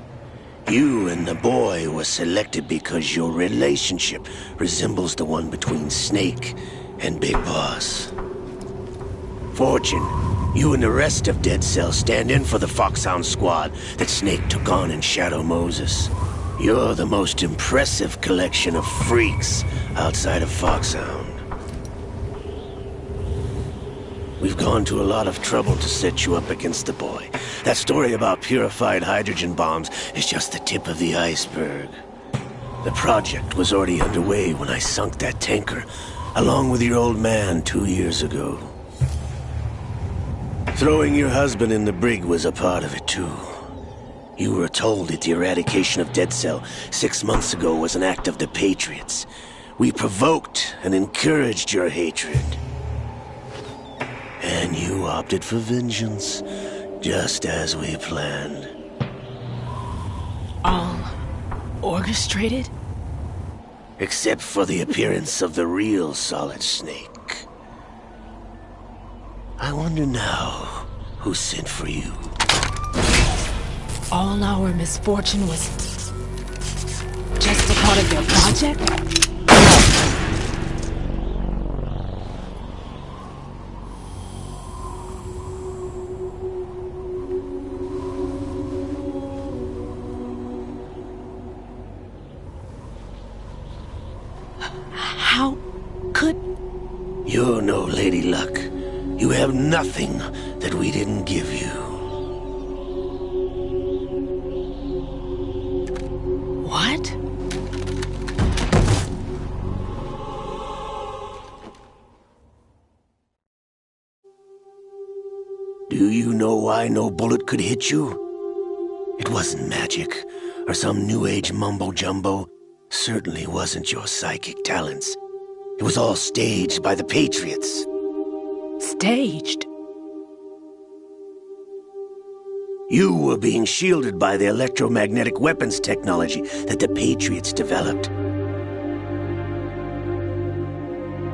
Speaker 2: you and the boy were selected because your relationship resembles the one between Snake and Big Boss. Fortune, you and the rest of Dead Cell stand in for the Foxhound squad that Snake took on in Shadow Moses. You're the most impressive collection of freaks outside of Foxhound. We've gone to a lot of trouble to set you up against the boy. That story about purified hydrogen bombs is just the tip of the iceberg. The project was already underway when I sunk that tanker, along with your old man 2 years ago. Throwing your husband in the brig was a part of it too. You were told that the eradication of Dead Cell 6 months ago was an act of the Patriots. We provoked and encouraged your hatred. And you opted for vengeance, just as we planned.
Speaker 10: All orchestrated?
Speaker 2: Except for the appearance of the real Solid Snake. I wonder now who sent for you.
Speaker 10: All our misfortune was just a part of their project? How could...
Speaker 2: You're no Lady Luck. You have nothing that we didn't give you.
Speaker 10: What?
Speaker 2: Do you know why no bullet could hit you? It wasn't magic, or some new age mumbo-jumbo. Certainly wasn't your psychic talents. It was all staged by the Patriots.
Speaker 10: Staged?
Speaker 2: You were being shielded by the electromagnetic weapons technology that the Patriots developed.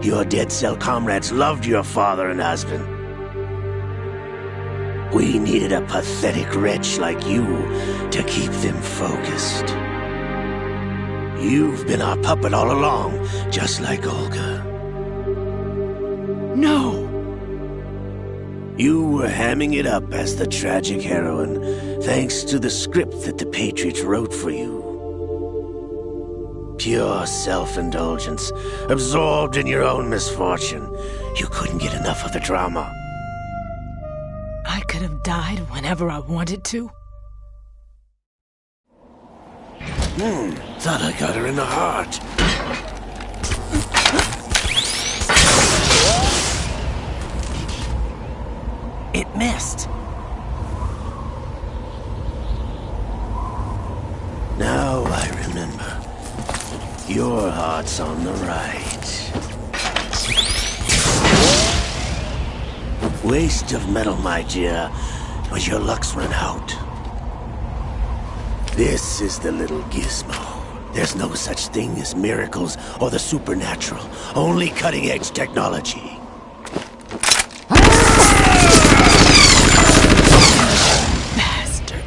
Speaker 2: Your dead cell comrades loved your father and husband. We needed a pathetic wretch like you to keep them focused. You've been our puppet all along, just like Olga.
Speaker 10: No!
Speaker 2: You were hamming it up as the tragic heroine, thanks to the script that the Patriots wrote for you. Pure self-indulgence, absorbed in your own misfortune. You couldn't get enough of the drama.
Speaker 10: I could have died whenever I wanted to.
Speaker 2: Thought I got her in the heart.
Speaker 9: It missed.
Speaker 2: Now I remember. Your heart's on the right. Waste of metal, my dear, but your luck's run out. This is the little gizmo. There's no such thing as miracles or the supernatural. Only cutting-edge technology.
Speaker 10: Bastard.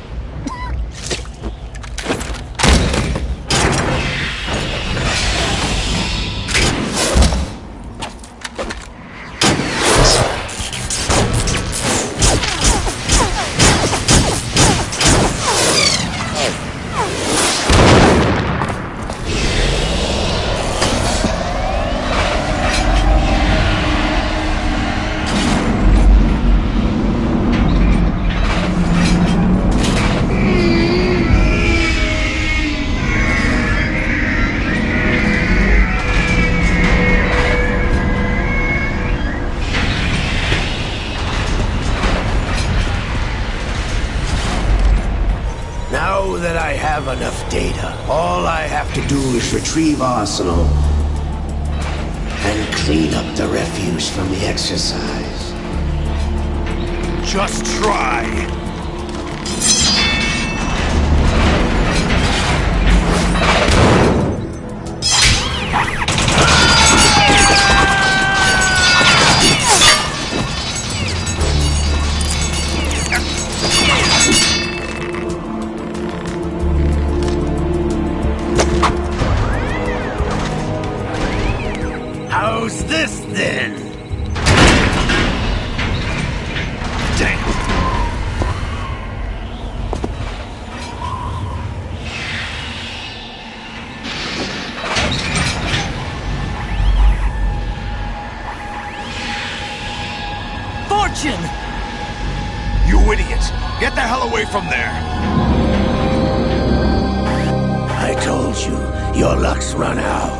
Speaker 2: Now that I have enough data, all I have to do is retrieve Arsenal and clean up the refuse from the exercise.
Speaker 1: Just try.
Speaker 2: How's this then? Damn!
Speaker 9: Fortune!
Speaker 1: You idiot! Get the hell away from there!
Speaker 2: I told you, your luck's run out.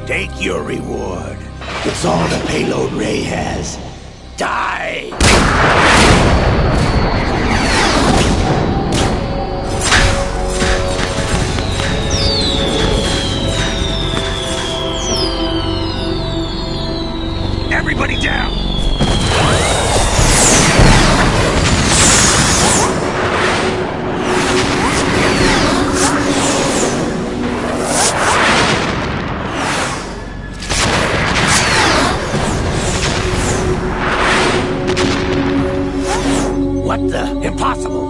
Speaker 2: Take your reward. It's all the payload Ray has. Die!
Speaker 1: Everybody down!
Speaker 2: What the? Impossible!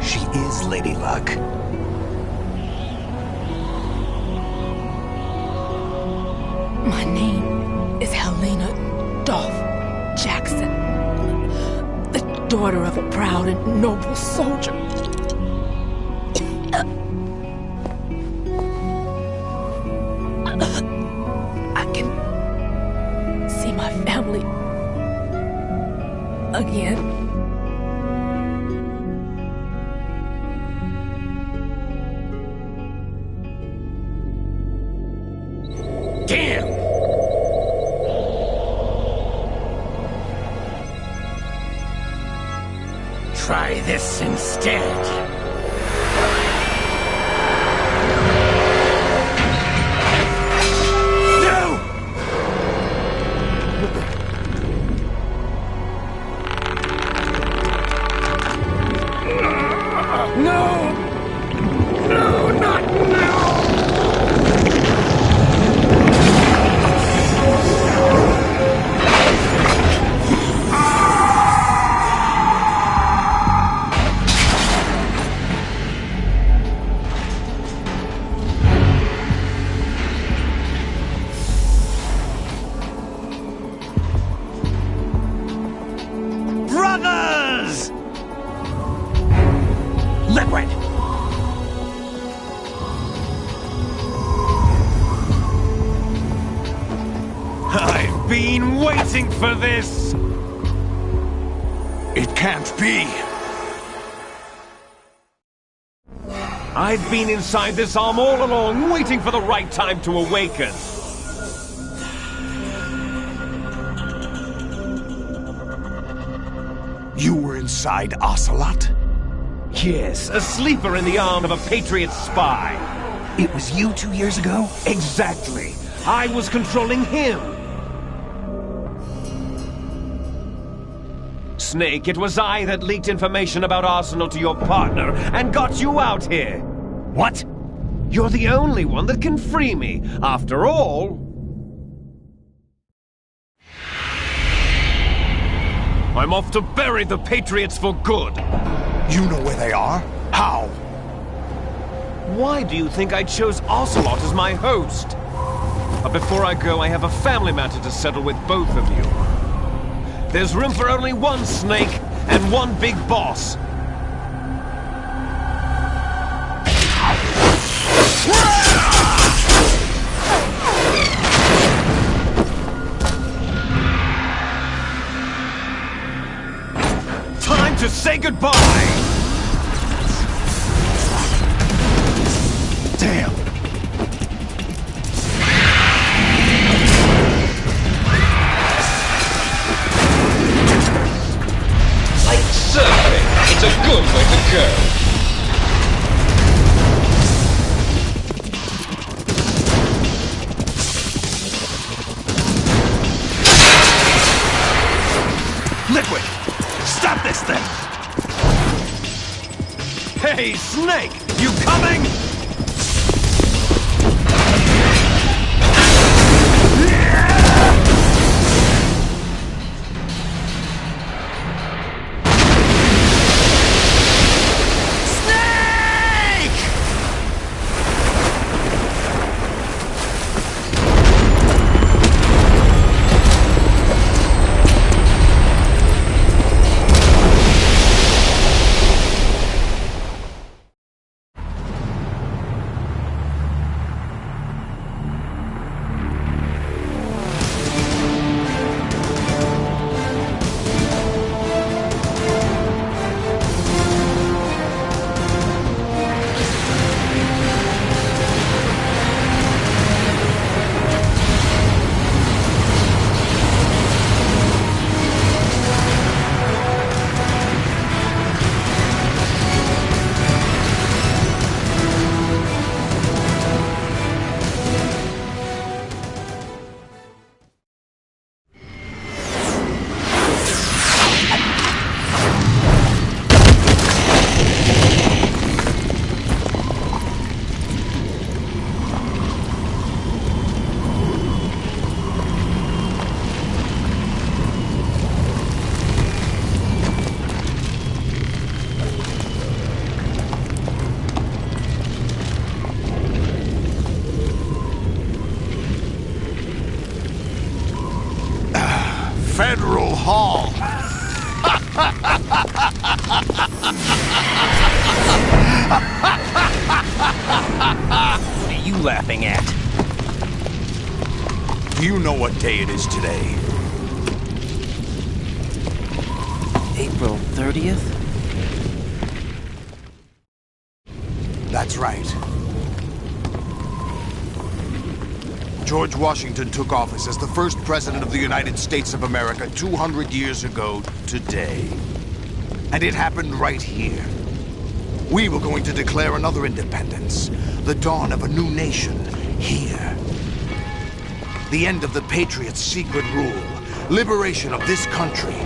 Speaker 8: She is Lady Luck.
Speaker 10: My name is Helena Dolph Jackson, the daughter of a proud and noble soldier. I can see my family again.
Speaker 2: Damn! Try this instead.
Speaker 11: Brothers! Liquid! I've been waiting for this!
Speaker 1: It can't be!
Speaker 11: I've been inside this arm all along, waiting for the right time to awaken.
Speaker 1: You were inside Ocelot?
Speaker 11: Yes, a sleeper in the arm of a Patriot spy.
Speaker 8: It was you 2 years ago?
Speaker 11: Exactly. I was controlling him. Snake, it was I that leaked information about Arsenal to your partner and got you out here.
Speaker 8: What?
Speaker 11: You're the only one that can free me. After all... I'm off to bury the Patriots for good.
Speaker 1: You know where they are? How?
Speaker 11: Why do you think I chose Ocelot as my host? But before I go, I have a family matter to settle with both of you. There's room for only one Snake and one big boss. Time to say goodbye!
Speaker 1: Damn!
Speaker 11: Like surfing, it's a good way to go.
Speaker 8: Liquid! Stop this thing!
Speaker 11: Hey, Snake! You coming?
Speaker 1: Federal Hall.
Speaker 8: What are you laughing at?
Speaker 1: Do you know what day it is today?
Speaker 3: April 30th?
Speaker 1: That's right. George Washington took office as the first president of the United States of America 200 years ago today. And it happened right here. We were going to declare another independence, the dawn of a new nation, here. The end of the Patriots' secret rule, liberation of this country.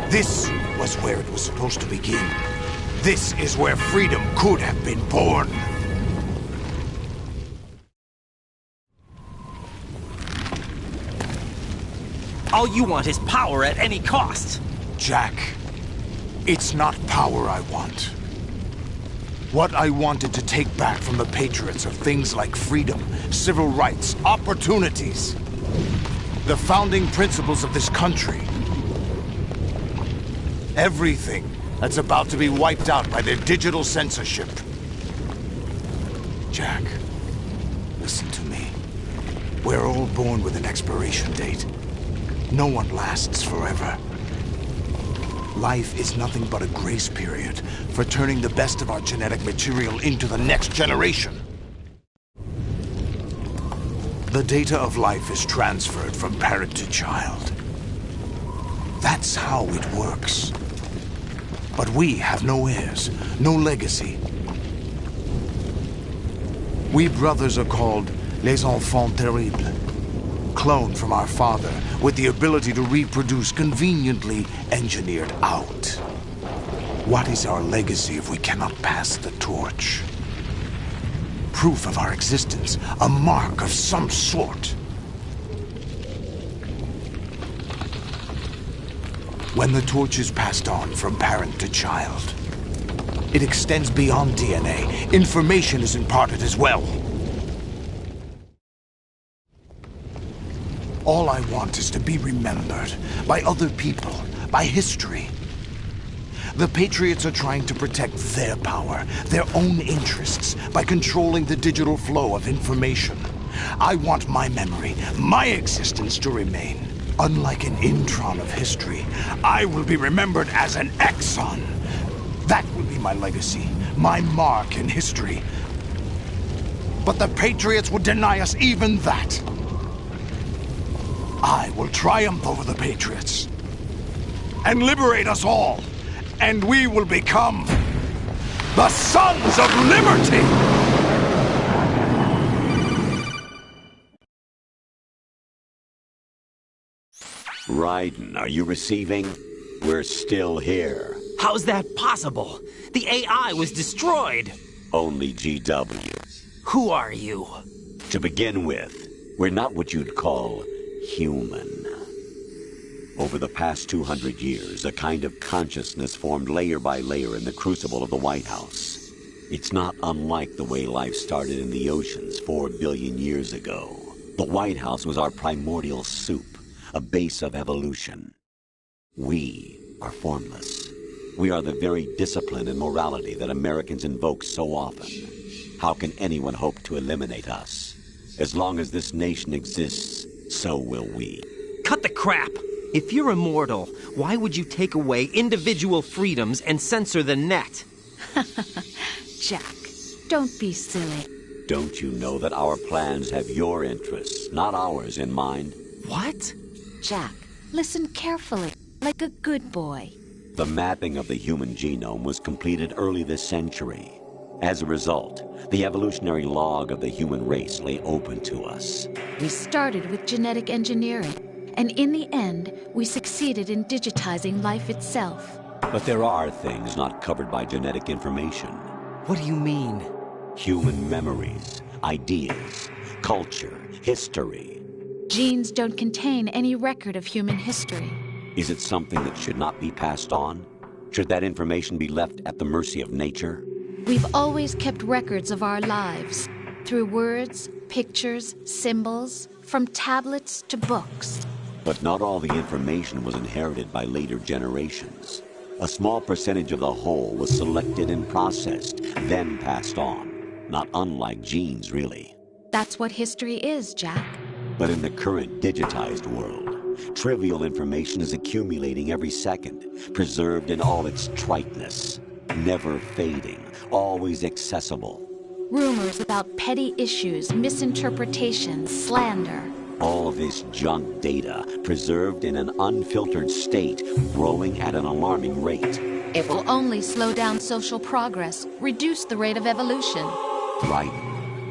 Speaker 1: This was where it was supposed to begin. This is where freedom could have been born.
Speaker 12: All you want is power at any cost.
Speaker 1: Jack, it's not power I want. What I wanted to take back from the Patriots are things like freedom, civil rights, opportunities. The founding principles of this country. Everything that's about to be wiped out by their digital censorship. Jack, listen to me. We're all born with an expiration date. No one lasts forever. Life is nothing but a grace period for turning the best of our genetic material into the next generation. The data of life is transferred from parent to child. That's how it works. But we have no heirs, no legacy. We brothers are called les enfants terribles. Cloned from our father, with the ability to reproduce conveniently engineered out. What is our legacy if we cannot pass the torch? Proof of our existence, a mark of some sort. When the torch is passed on from parent to child, it extends beyond DNA. Information is imparted as well. All I want is to be remembered by other people, by history. The Patriots are trying to protect their power, their own interests, by controlling the digital flow of information. I want my memory, my existence to remain. Unlike an intron of history, I will be remembered as an exon. That will be my legacy, my mark in history. But the Patriots would deny us even that. I will triumph over the Patriots and liberate us all, and we will become the Sons of Liberty!
Speaker 6: Raiden, are you receiving? We're still here.
Speaker 12: How's that possible? The AI was destroyed.
Speaker 6: Only GW.
Speaker 12: Who are you?
Speaker 6: To begin with, we're not what you'd call human. Over the past 200 years, a kind of consciousness formed layer by layer in the crucible of the White House. It's not unlike the way life started in the oceans 4 billion years ago. The White House was our primordial soup, a base of evolution. We are formless. We are the very discipline and morality that Americans invoke so often. How can anyone hope to eliminate us? As long as this nation exists, so will we.
Speaker 12: Cut the crap!
Speaker 3: If you're immortal, why would you take away individual freedoms and censor the net?
Speaker 5: Jack, don't be silly.
Speaker 6: Don't you know that our plans have your interests, not ours, in mind?
Speaker 3: What?
Speaker 5: Jack, listen carefully, like a good boy.
Speaker 6: The mapping of the human genome was completed early this century. As a result, the evolutionary log of the human race lay open to us.
Speaker 5: We started with genetic engineering, and in the end, we succeeded in digitizing life itself.
Speaker 6: But there are things not covered by genetic information.
Speaker 3: What do you mean?
Speaker 6: Human memories, ideas, culture, history.
Speaker 5: Genes don't contain any record of human history.
Speaker 6: Is it something that should not be passed on? Should that information be left at the mercy of nature?
Speaker 5: We've always kept records of our lives, through words, pictures, symbols, from tablets to books.
Speaker 6: But not all the information was inherited by later generations. A small percentage of the whole was selected and processed, then passed on. Not unlike genes, really.
Speaker 5: That's what history is, Jack.
Speaker 6: But in the current digitized world, trivial information is accumulating every second, preserved in all its triteness, never fading, always accessible.
Speaker 5: Rumors about petty issues, misinterpretations, slander.
Speaker 6: All this junk data, preserved in an unfiltered state, growing at an alarming rate.
Speaker 5: It will only slow down social progress, reduce the rate of evolution.
Speaker 6: Right.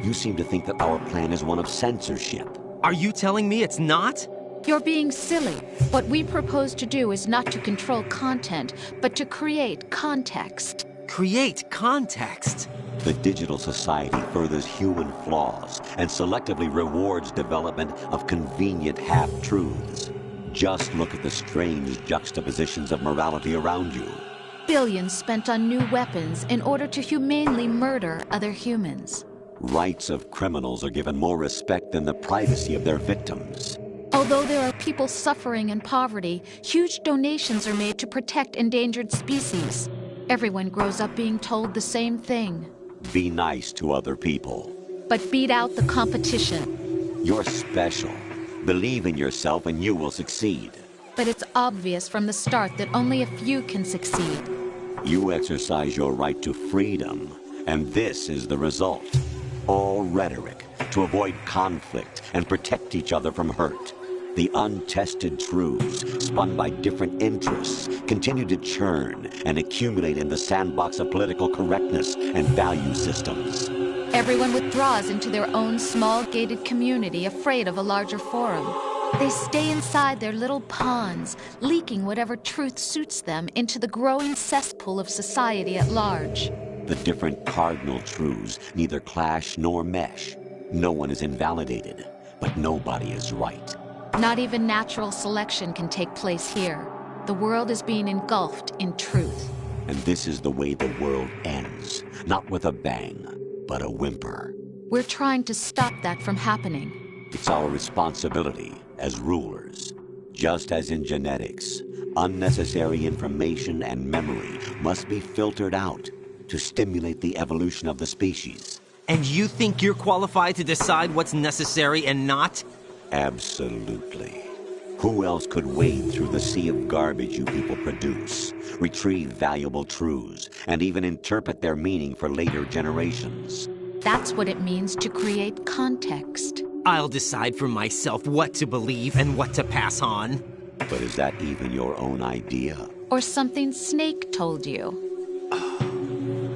Speaker 6: You seem to think that our plan is one of censorship.
Speaker 12: Are you telling me it's not?
Speaker 5: You're being silly. What we propose to do is not to control content, but to create context.
Speaker 12: Create context?
Speaker 6: The digital society furthers human flaws and selectively rewards development of convenient half-truths. Just look at the strange juxtapositions of morality around you.
Speaker 5: Billions spent on new weapons in order to humanely murder other humans.
Speaker 6: Rights of criminals are given more respect than the privacy of their victims.
Speaker 5: Although there are people suffering in poverty, huge donations are made to protect endangered species. Everyone grows up being told the same thing.
Speaker 6: Be nice to other people.
Speaker 5: But beat out the competition.
Speaker 6: You're special. Believe in yourself and you will succeed.
Speaker 5: But it's obvious from the start that only a few can succeed.
Speaker 6: You exercise your right to freedom, and this is the result. All rhetoric to avoid conflict and protect each other from hurt. The untested truths, spun by different interests, continue to churn and accumulate in the sandbox of political correctness and value systems.
Speaker 5: Everyone withdraws into their own small gated community, afraid of a larger forum. They stay inside their little ponds, leaking whatever truth suits them into the growing cesspool of society at large.
Speaker 6: The different cardinal truths neither clash nor mesh. No one is invalidated, but nobody is right.
Speaker 5: Not even natural selection can take place here. The world is being engulfed in truth.
Speaker 6: And this is the way the world ends. Not with a bang, but a whimper.
Speaker 5: We're trying to stop that from happening.
Speaker 6: It's our responsibility as rulers. Just as in genetics, unnecessary information and memory must be filtered out to stimulate the evolution of the species.
Speaker 12: And you think you're qualified to decide what's necessary and not?
Speaker 6: Absolutely. Who else could wade through the sea of garbage you people produce, retrieve valuable truths, and even interpret their meaning for later generations?
Speaker 5: That's what it means to create context.
Speaker 12: I'll decide for myself what to believe and what to pass on.
Speaker 6: But is that even your own idea?
Speaker 5: Or something Snake told you?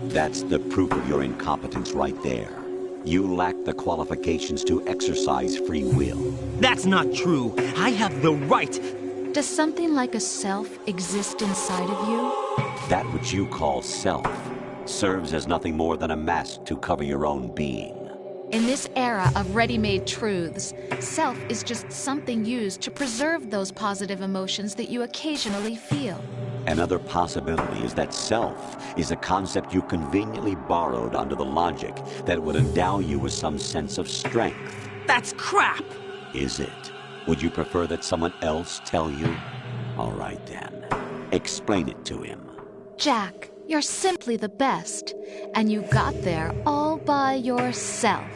Speaker 6: That's the proof of your incompetence right there. You lack the qualifications to exercise free will.
Speaker 12: That's not true. I have the right.
Speaker 5: Does something like a self exist inside of you?
Speaker 6: That which you call self serves as nothing more than a mask to cover your own being.
Speaker 5: In this era of ready-made truths, self is just something used to preserve those positive emotions that you occasionally feel.
Speaker 6: Another possibility is that self is a concept you conveniently borrowed under the logic that would endow you with some sense of strength.
Speaker 12: That's crap!
Speaker 6: Is it? Would you prefer that someone else tell you? All right then. Explain it to him.
Speaker 5: Jack, you're simply the best, and you got there all by yourself.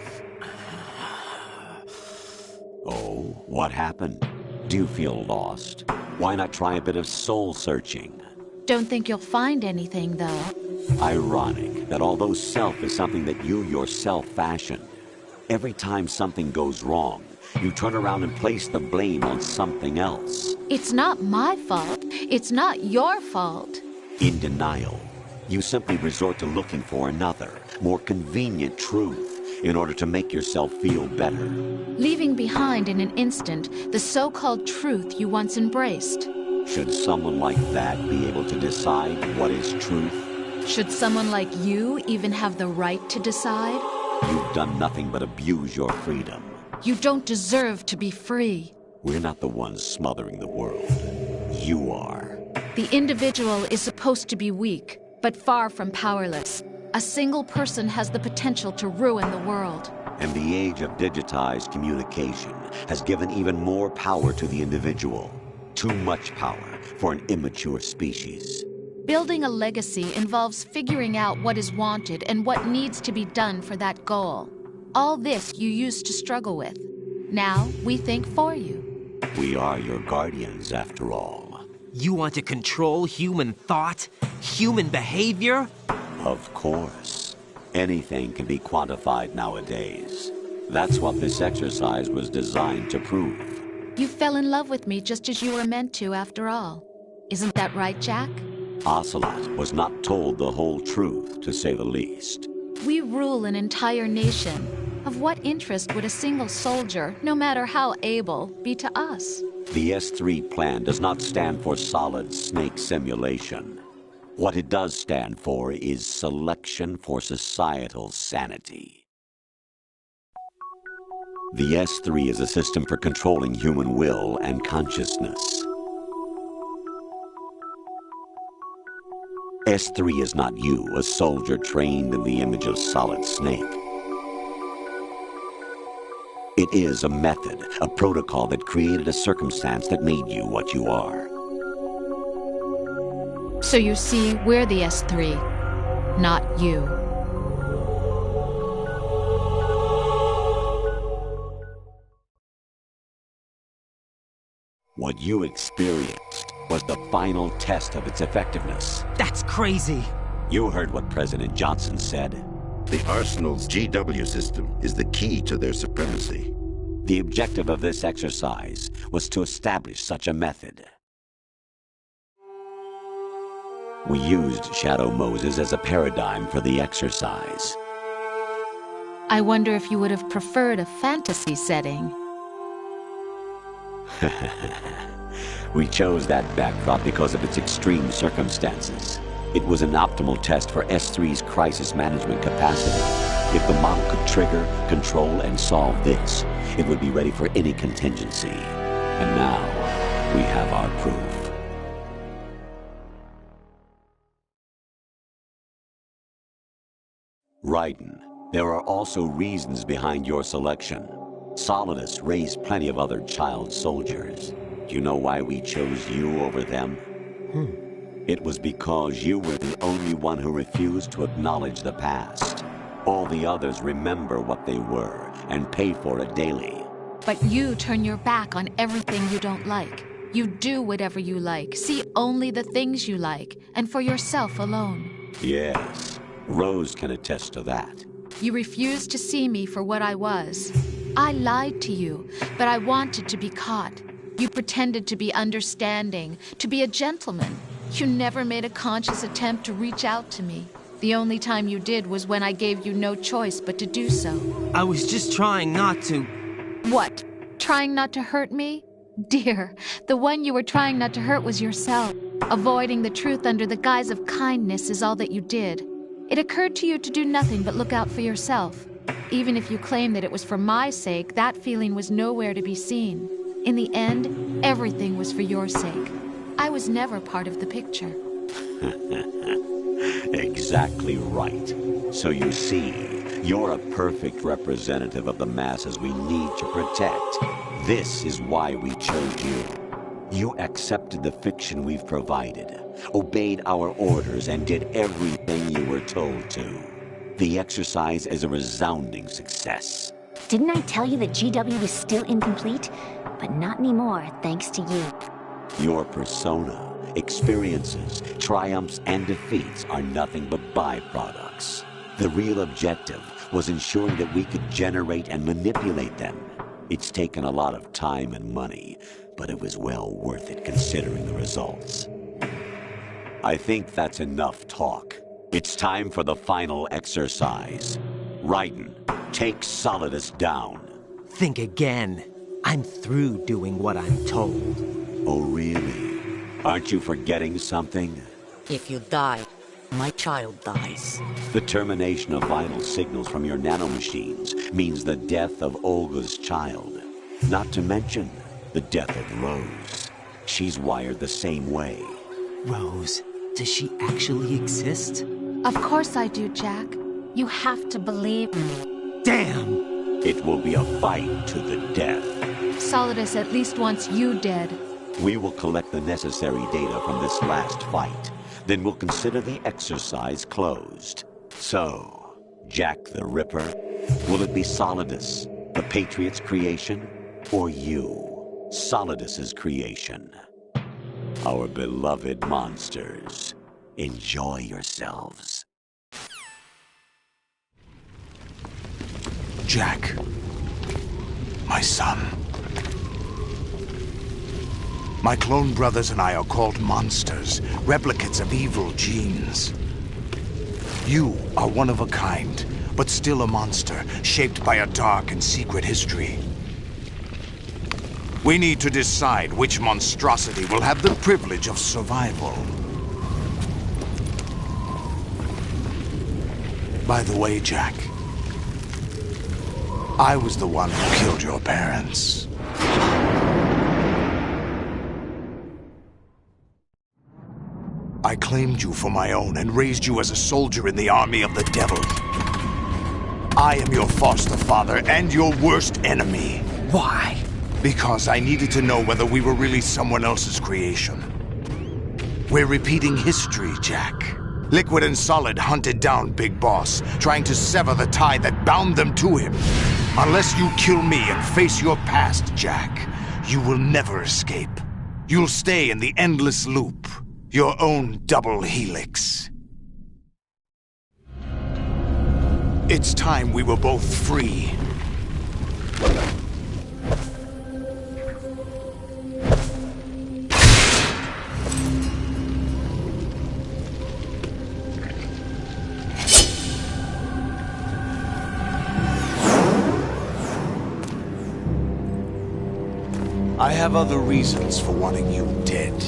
Speaker 6: Oh, what happened? Do you feel lost? Why not try a bit of soul-searching?
Speaker 5: Don't think you'll find anything, though.
Speaker 6: Ironic that although self is something that you yourself fashioned, every time something goes wrong, you turn around and place the blame on something else.
Speaker 5: It's not my fault. It's not your fault.
Speaker 6: In denial, you simply resort to looking for another, more convenient truth in order to make yourself feel better.
Speaker 5: Leaving behind in an instant the so-called truth you once embraced.
Speaker 6: Should someone like that be able to decide what is truth?
Speaker 5: Should someone like you even have the right to decide?
Speaker 6: You've done nothing but abuse your freedom.
Speaker 5: You don't deserve to be free.
Speaker 6: We're not the ones smothering the world. You are.
Speaker 5: The individual is supposed to be weak, but far from powerless. A single person has the potential to ruin the world.
Speaker 6: And the age of digitized communication has given even more power to the individual. Too much power for an immature species.
Speaker 5: Building a legacy involves figuring out what is wanted and what needs to be done for that goal. All this you used to struggle with. Now we think for you.
Speaker 6: We are your guardians, after all.
Speaker 12: You want to control human thought? Human behavior?
Speaker 6: Of course. Anything can be quantified nowadays. That's what this exercise was designed to prove.
Speaker 5: You fell in love with me just as you were meant to, after all. Isn't that right, Jack?
Speaker 6: Ocelot was not told the whole truth, to say the least.
Speaker 5: We rule an entire nation. Of what interest would a single soldier, no matter how able, be to us?
Speaker 6: The S3 plan does not stand for solid snake simulation. What it does stand for is selection for societal sanity. The S3 is a system for controlling human will and consciousness. S3 is not you, a soldier trained in the image of Solid Snake. It is a method, a protocol that created a circumstance that made you what you are.
Speaker 5: So you see, we're the S3, not you.
Speaker 6: What you experienced was the final test of its effectiveness.
Speaker 12: That's crazy.
Speaker 6: You heard what President Johnson said.
Speaker 13: The Arsenal's GW system is the key to their supremacy.
Speaker 6: The objective of this exercise was to establish such a method. We used Shadow Moses as a paradigm for the exercise.
Speaker 5: I wonder if you would have preferred a fantasy setting.
Speaker 6: We chose that backdrop because of its extreme circumstances. It was an optimal test for S3's crisis management capacity. If the model could trigger, control, and solve this, it would be ready for any contingency. And now, we have our proof. Raiden, there are also reasons behind your selection. Solidus raised plenty of other child soldiers. Do you know why we chose you over them? It was because you were the only one who refused to acknowledge the past. All the others remember what they were and pay for it daily.
Speaker 5: But you turn your back on everything you don't like. You do whatever you like, see only the things you like, and for yourself alone.
Speaker 6: Yes, Rose can attest to that.
Speaker 5: You refused to see me for what I was. I lied to you, but I wanted to be caught. You pretended to be understanding, to be a gentleman. You never made a conscious attempt to reach out to me. The only time you did was when I gave you no choice but to do so.
Speaker 12: I was just trying not to...
Speaker 5: What? Trying not to hurt me? Dear, the one you were trying not to hurt was yourself. Avoiding the truth under the guise of kindness is all that you did. It occurred to you to do nothing but look out for yourself. Even if you claim that it was for my sake, that feeling was nowhere to be seen. In the end, everything was for your sake. I was never part of the picture.
Speaker 6: Exactly right. So you see, you're a perfect representative of the masses we need to protect. This is why we chose you. You accepted the fiction we've provided, obeyed our orders, and did everything you were told to. The exercise is a resounding success.
Speaker 14: Didn't I tell you that GW was still incomplete? But not anymore, thanks to you.
Speaker 6: Your persona, experiences, triumphs, and defeats are nothing but byproducts. The real objective was ensuring that we could generate and manipulate them. It's taken a lot of time and money, but it was well worth it considering the results. I think that's enough talk. It's time for the final exercise. Raiden, take Solidus down.
Speaker 3: Think again. I'm through doing what I'm told.
Speaker 6: Oh, really? Aren't you forgetting something?
Speaker 4: If you die, my child dies.
Speaker 6: The termination of vital signals from your nanomachines means the death of Olga's child. Not to mention the death of Rose. She's wired the same way.
Speaker 3: Rose, does she actually exist?
Speaker 5: Of course I do, Jack. You have to believe me.
Speaker 3: Damn!
Speaker 6: It will be a fight to the death.
Speaker 5: Solidus at least wants you dead.
Speaker 6: We will collect the necessary data from this last fight. Then we'll consider the exercise closed. So, Jack the Ripper, will it be Solidus, the Patriot's creation, or you, Solidus's creation? Our beloved monsters, enjoy yourselves.
Speaker 1: Jack, my son. My clone brothers and I are called monsters, replicates of evil genes. You are one of a kind, but still a monster, shaped by a dark and secret history. We need to decide which monstrosity will have the privilege of survival. By the way, Jack, I was the one who killed your parents. I claimed you for my own and raised you as a soldier in the army of the devil. I am your foster father and your worst enemy.
Speaker 12: Why?
Speaker 1: Because I needed to know whether we were really someone else's creation. We're repeating history, Jack. Liquid and Solid hunted down Big Boss, trying to sever the tie that bound them to him. Unless you kill me and face your past, Jack, you will never escape. You'll stay in the endless loop, your own double helix. It's time we were both free. I have other reasons for wanting you dead.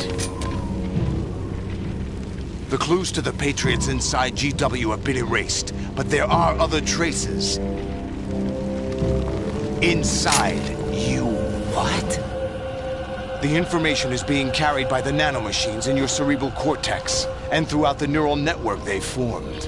Speaker 1: The clues to the Patriots inside GW have been erased, but there are other traces. Inside you.
Speaker 12: What?
Speaker 1: The information is being carried by the nanomachines in your cerebral cortex, and throughout the neural network they've formed.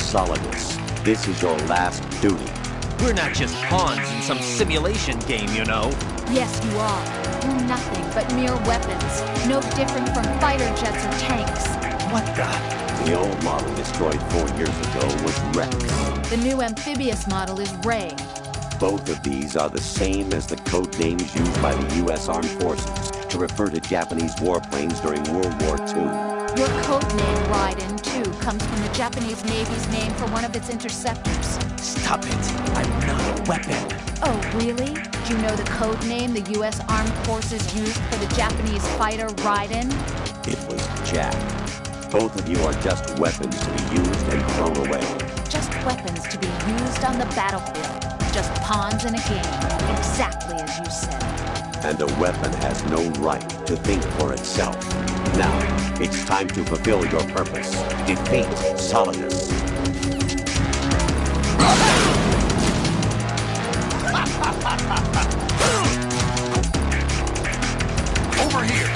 Speaker 6: Solidus. This is your last duty.
Speaker 12: We're not just pawns in some simulation game, you know.
Speaker 5: Yes, you are. We're nothing but mere weapons. No different from fighter jets or tanks.
Speaker 12: What the?
Speaker 6: The old model destroyed 4 years ago was Rex.
Speaker 5: The new amphibious model is Ray.
Speaker 6: Both of these are the same as the code names used by the U.S. Armed Forces to refer to Japanese warplanes during World War II.
Speaker 5: Your codename, Raiden, too, comes from the Japanese Navy's name for one of its interceptors.
Speaker 12: Stop it. I'm not a weapon.
Speaker 5: Oh, really? Do you know the codename the U.S. Armed Forces used for the Japanese fighter Raiden?
Speaker 6: It was Jack. Both of you are just weapons to be used and thrown away.
Speaker 15: Just weapons to be used on the battlefield. Just pawns in a game, exactly as you said.
Speaker 6: And a weapon has no right to think for itself. Now, it's time to fulfill your purpose. Defeat Solidus.
Speaker 1: Over here!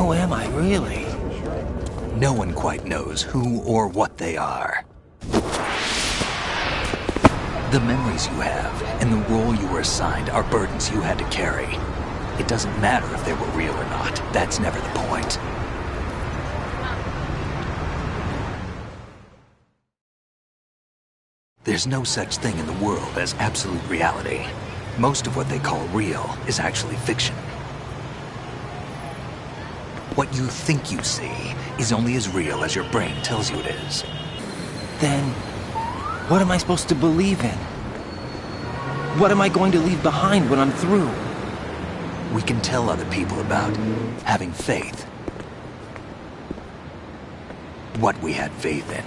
Speaker 8: Who am I, really? No one quite knows who or what they are. The memories you have and the role you were assigned are burdens you had to carry. It doesn't matter if they were real or not. That's never the point. There's no such thing in the world as absolute reality. Most of what they call real is actually fiction. What you think you see is only as real as your brain tells you it is.
Speaker 3: Then, what am I supposed to believe in? What am I going to leave behind when I'm through?
Speaker 8: We can tell other people about having faith. What we had faith in.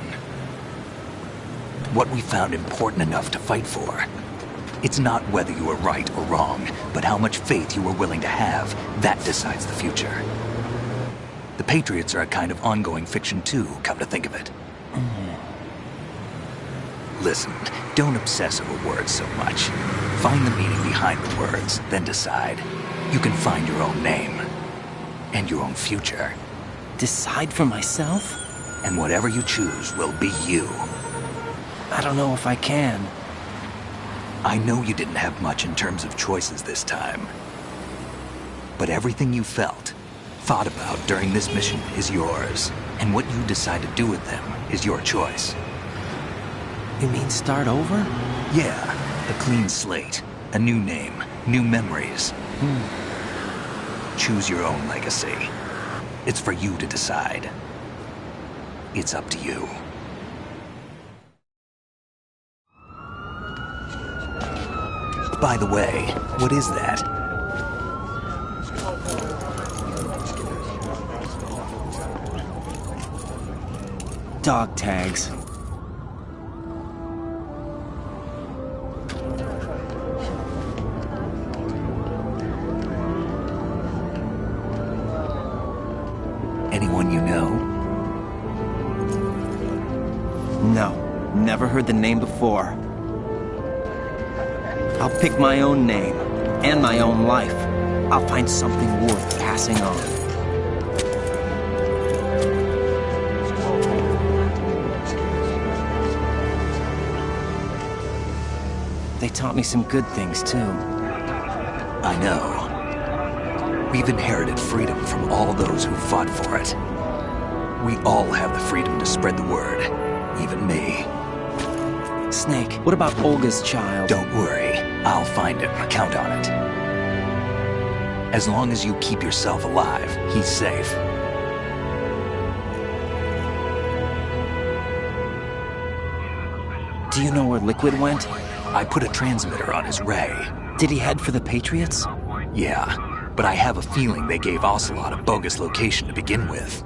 Speaker 8: What we found important enough to fight for. It's not whether you were right or wrong, but how much faith you were willing to have. That decides the future. The Patriots are a kind of ongoing fiction too, come to think of it. Listen, don't obsess over words so much. Find the meaning behind the words, then decide. You can find your own name. And your own future.
Speaker 3: Decide for myself?
Speaker 8: And whatever you choose will be you.
Speaker 3: I don't know if I can.
Speaker 8: I know you didn't have much in terms of choices this time. But everything you felt, thought about during this mission is yours. And what you decide to do with them is your choice.
Speaker 3: You mean start over?
Speaker 8: Yeah, a clean slate, a new name, new memories. Choose your own legacy. It's for you to decide. It's up to you. By the way, what is that?
Speaker 3: Dog tags.
Speaker 8: Anyone you know?
Speaker 3: No, never heard the name before. I'll pick my own name, and my own life. I'll find something worth passing on. They taught me some good things, too.
Speaker 8: I know. We've inherited freedom from all those who fought for it. We all have the freedom to spread the word, even me.
Speaker 3: Snake, what about Olga's child?
Speaker 8: Don't worry. I'll find him. Count on it. As long as you keep yourself alive, he's safe.
Speaker 3: Do you know where Liquid went?
Speaker 8: I put a transmitter on his ray.
Speaker 3: Did he head for the Patriots?
Speaker 8: Yeah, but I have a feeling they gave Ocelot a bogus location to begin with.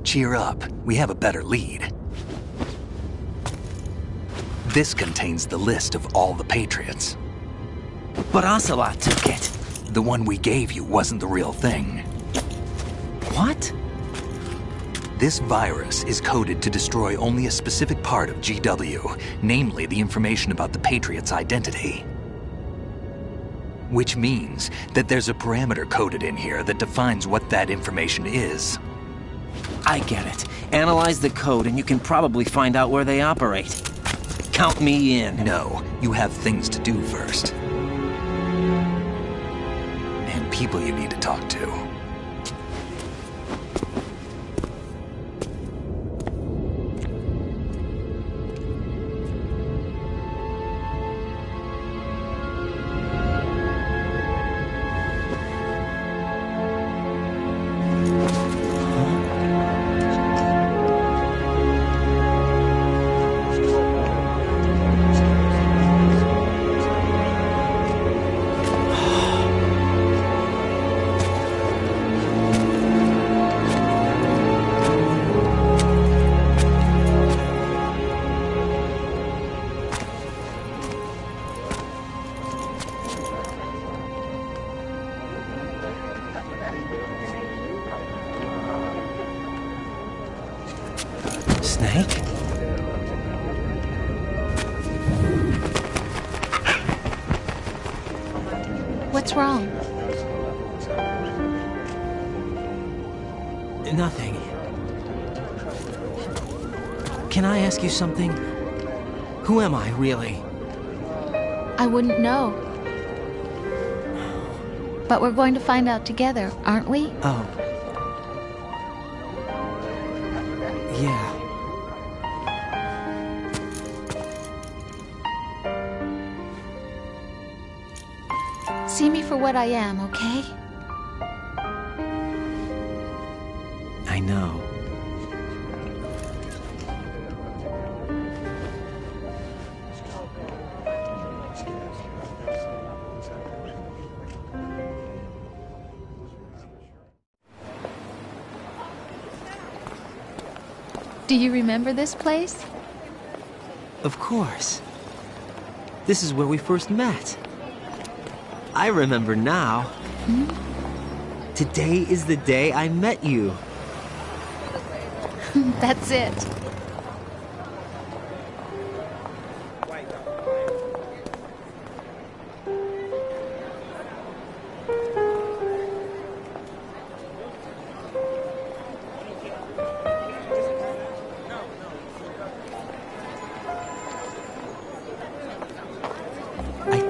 Speaker 8: Cheer up. We have a better lead. This contains the list of all the Patriots.
Speaker 3: But Ocelot took it.
Speaker 8: The one we gave you wasn't the real thing.
Speaker 3: What?
Speaker 8: This virus is coded to destroy only a specific part of GW, namely the information about the Patriot's identity. Which means that there's a parameter coded in here that defines what that information is.
Speaker 3: I get it. Analyze the code and you can probably find out where they operate. Count me in.
Speaker 8: No, you have things to do first. And people you need to talk to.
Speaker 3: Snake?
Speaker 5: What's wrong?
Speaker 3: Nothing. Can I ask you something? Who am I, really?
Speaker 5: I wouldn't know. But we're going to find out together, aren't we?
Speaker 3: Oh. Yeah.
Speaker 5: See me for what I am, okay?
Speaker 3: I know.
Speaker 5: Do you remember this place?
Speaker 3: Of course. This is where we first met. I remember now.
Speaker 5: Hmm?
Speaker 3: Today is the day I met you.
Speaker 5: That's it.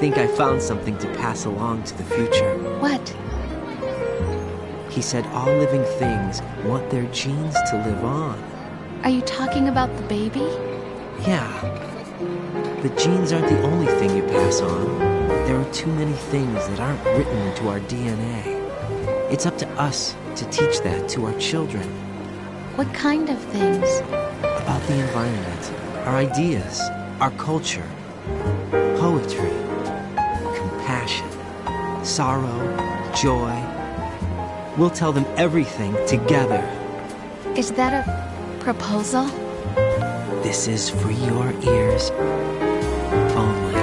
Speaker 3: think I found something to pass along to the future.
Speaker 5: What?
Speaker 3: He said all living things want their genes to live on.
Speaker 5: Are you talking about the baby?
Speaker 3: Yeah. The genes aren't the only thing you pass on. There are too many things that aren't written into our DNA. It's up to us to teach that to our children.
Speaker 5: What kind of things?
Speaker 3: About the environment, our ideas, our culture, poetry, compassion, sorrow, joy. We'll tell them everything together.
Speaker 5: Is that a proposal?
Speaker 3: This is for your ears only.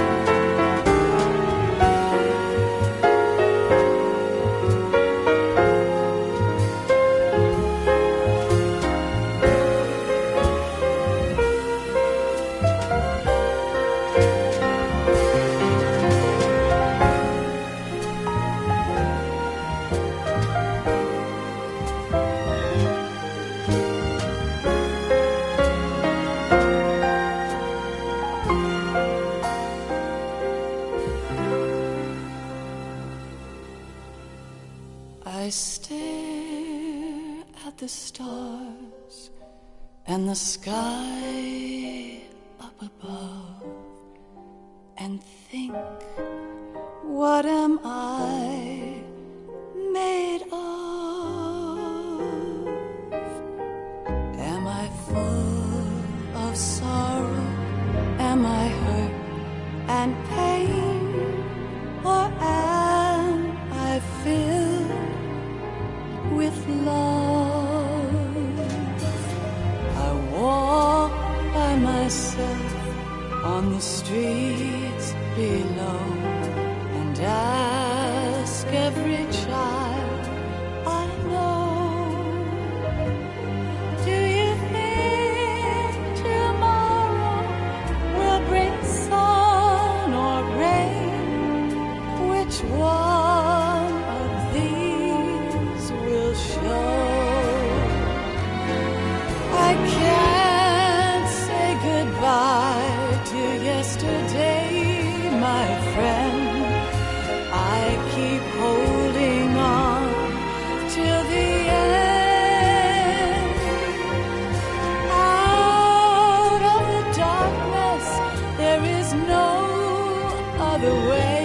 Speaker 16: I stare at the stars and the sky up above and think, what am I made of? Am I full of sorrow? Am I hurt and pain? Or am I filled with love? I walk by myself on the streets below and ask every child I know, do you think tomorrow will bring sun or rain? Which one of these will show? I can't say goodbye to yesterday, my friend. I keep holding on till the end. Out of the darkness, there is no other way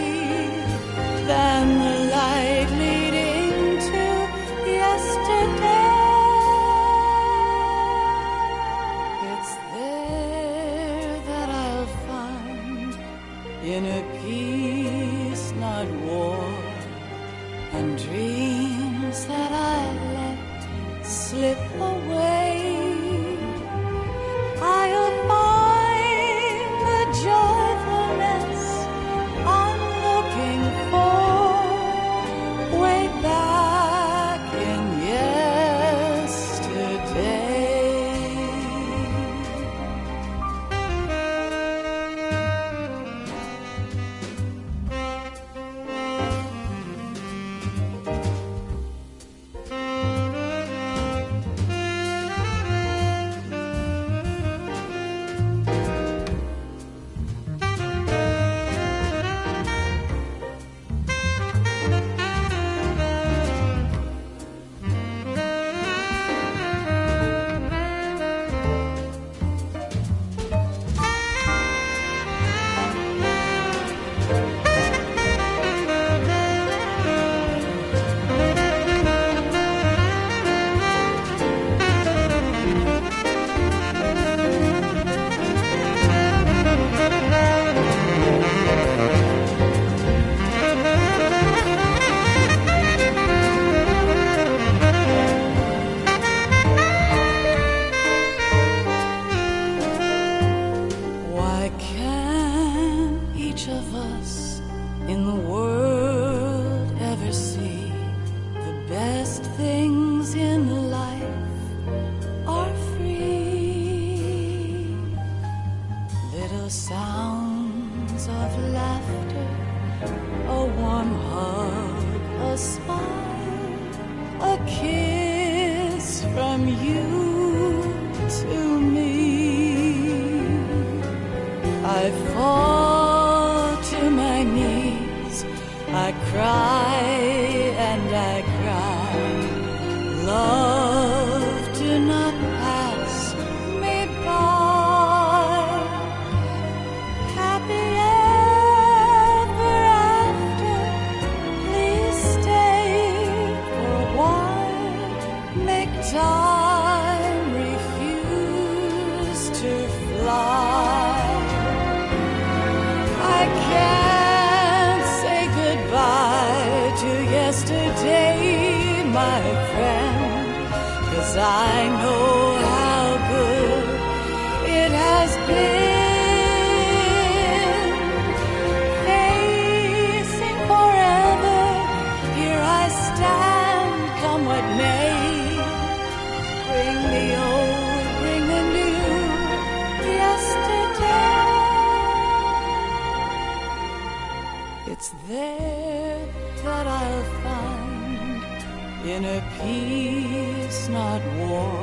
Speaker 16: than the light leading to yesterday. It's there that I'll find inner peace, not war, and dreams that I let slip away. I'll find the joyfulness I'm looking for way back in yesterday. Why can't each of us in the world ever see the best things in life are free? Little sounds of laughter, a warm hug, a smile, a kiss from you to me. I fall to my knees cry and I cry. Love, do not pass me by. Happy ever after, please stay for a while. Make time refuse to fly. I can't say goodbye to yesterday, my friend, 'cause I know how good it has been. Facing forever, here I stand, come what may. Bring the old, bring the new, yesterday. It's there that I'll find inner peace, not war,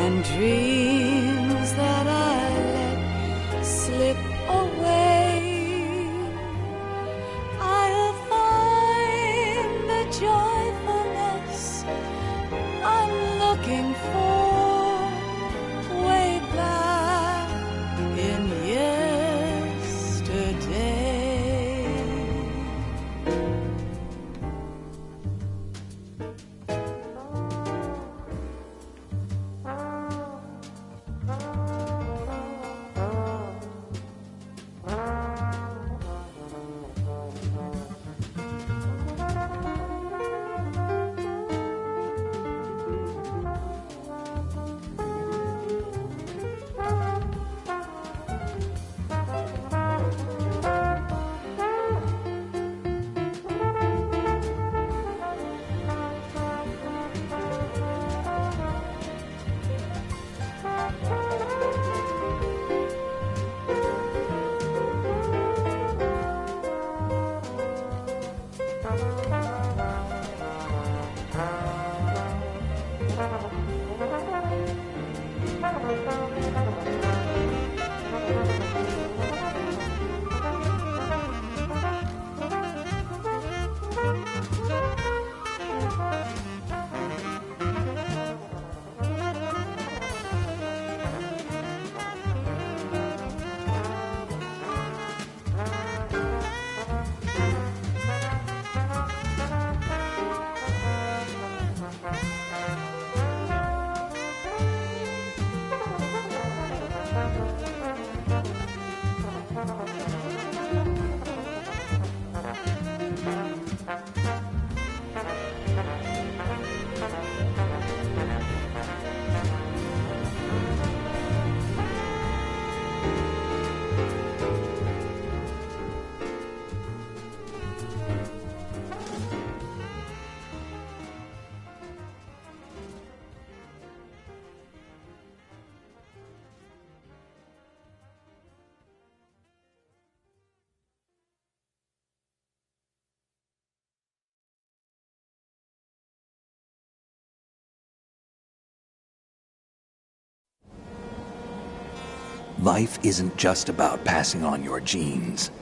Speaker 16: and dreams that I let slip away. I'll find the joyfulness I'm looking for way back in yesterday.
Speaker 8: Life isn't just about passing on your genes.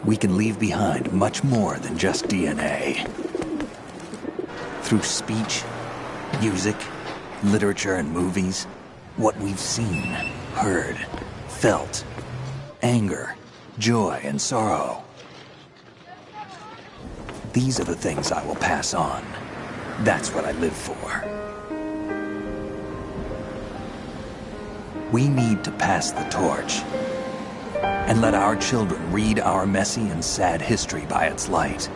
Speaker 8: We can leave behind much more than just DNA. Through speech, music, literature, and movies, what we've seen, heard, felt, anger, joy, and sorrow. These are the things I will pass on. That's what I live for. We need to pass the torch and let our children read our messy and sad history by its light.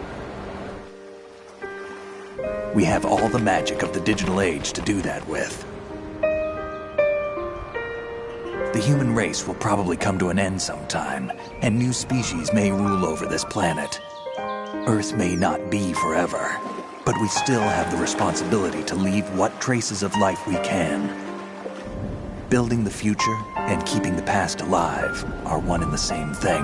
Speaker 8: We have all the magic of the digital age to do that with. The human race will probably come to an end sometime, and new species may rule over this planet. Earth may not be forever, but we still have the responsibility to leave what traces of life we can. Building the future and keeping the past alive are one and the same thing.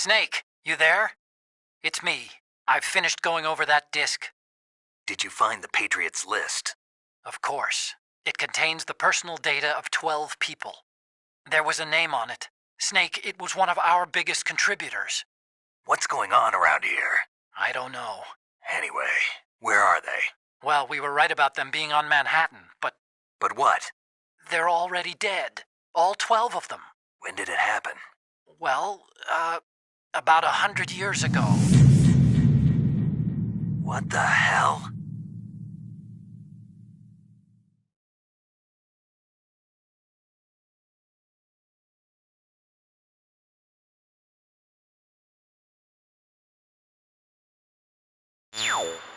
Speaker 9: Snake, you there? It's me. I've finished going over that disk.
Speaker 8: Did you find the Patriots list?
Speaker 9: Of course. It contains the personal data of 12 people. There was a name on it. Snake, it was one of our biggest contributors.
Speaker 8: What's going on around here?
Speaker 9: I don't know.
Speaker 8: Anyway, where are they?
Speaker 9: Well, we were right about them being on Manhattan, but...
Speaker 8: But what?
Speaker 9: They're already dead. All 12 of them.
Speaker 8: When did it happen?
Speaker 9: Well, about 100 years ago.
Speaker 8: What the hell?
Speaker 17: Ow.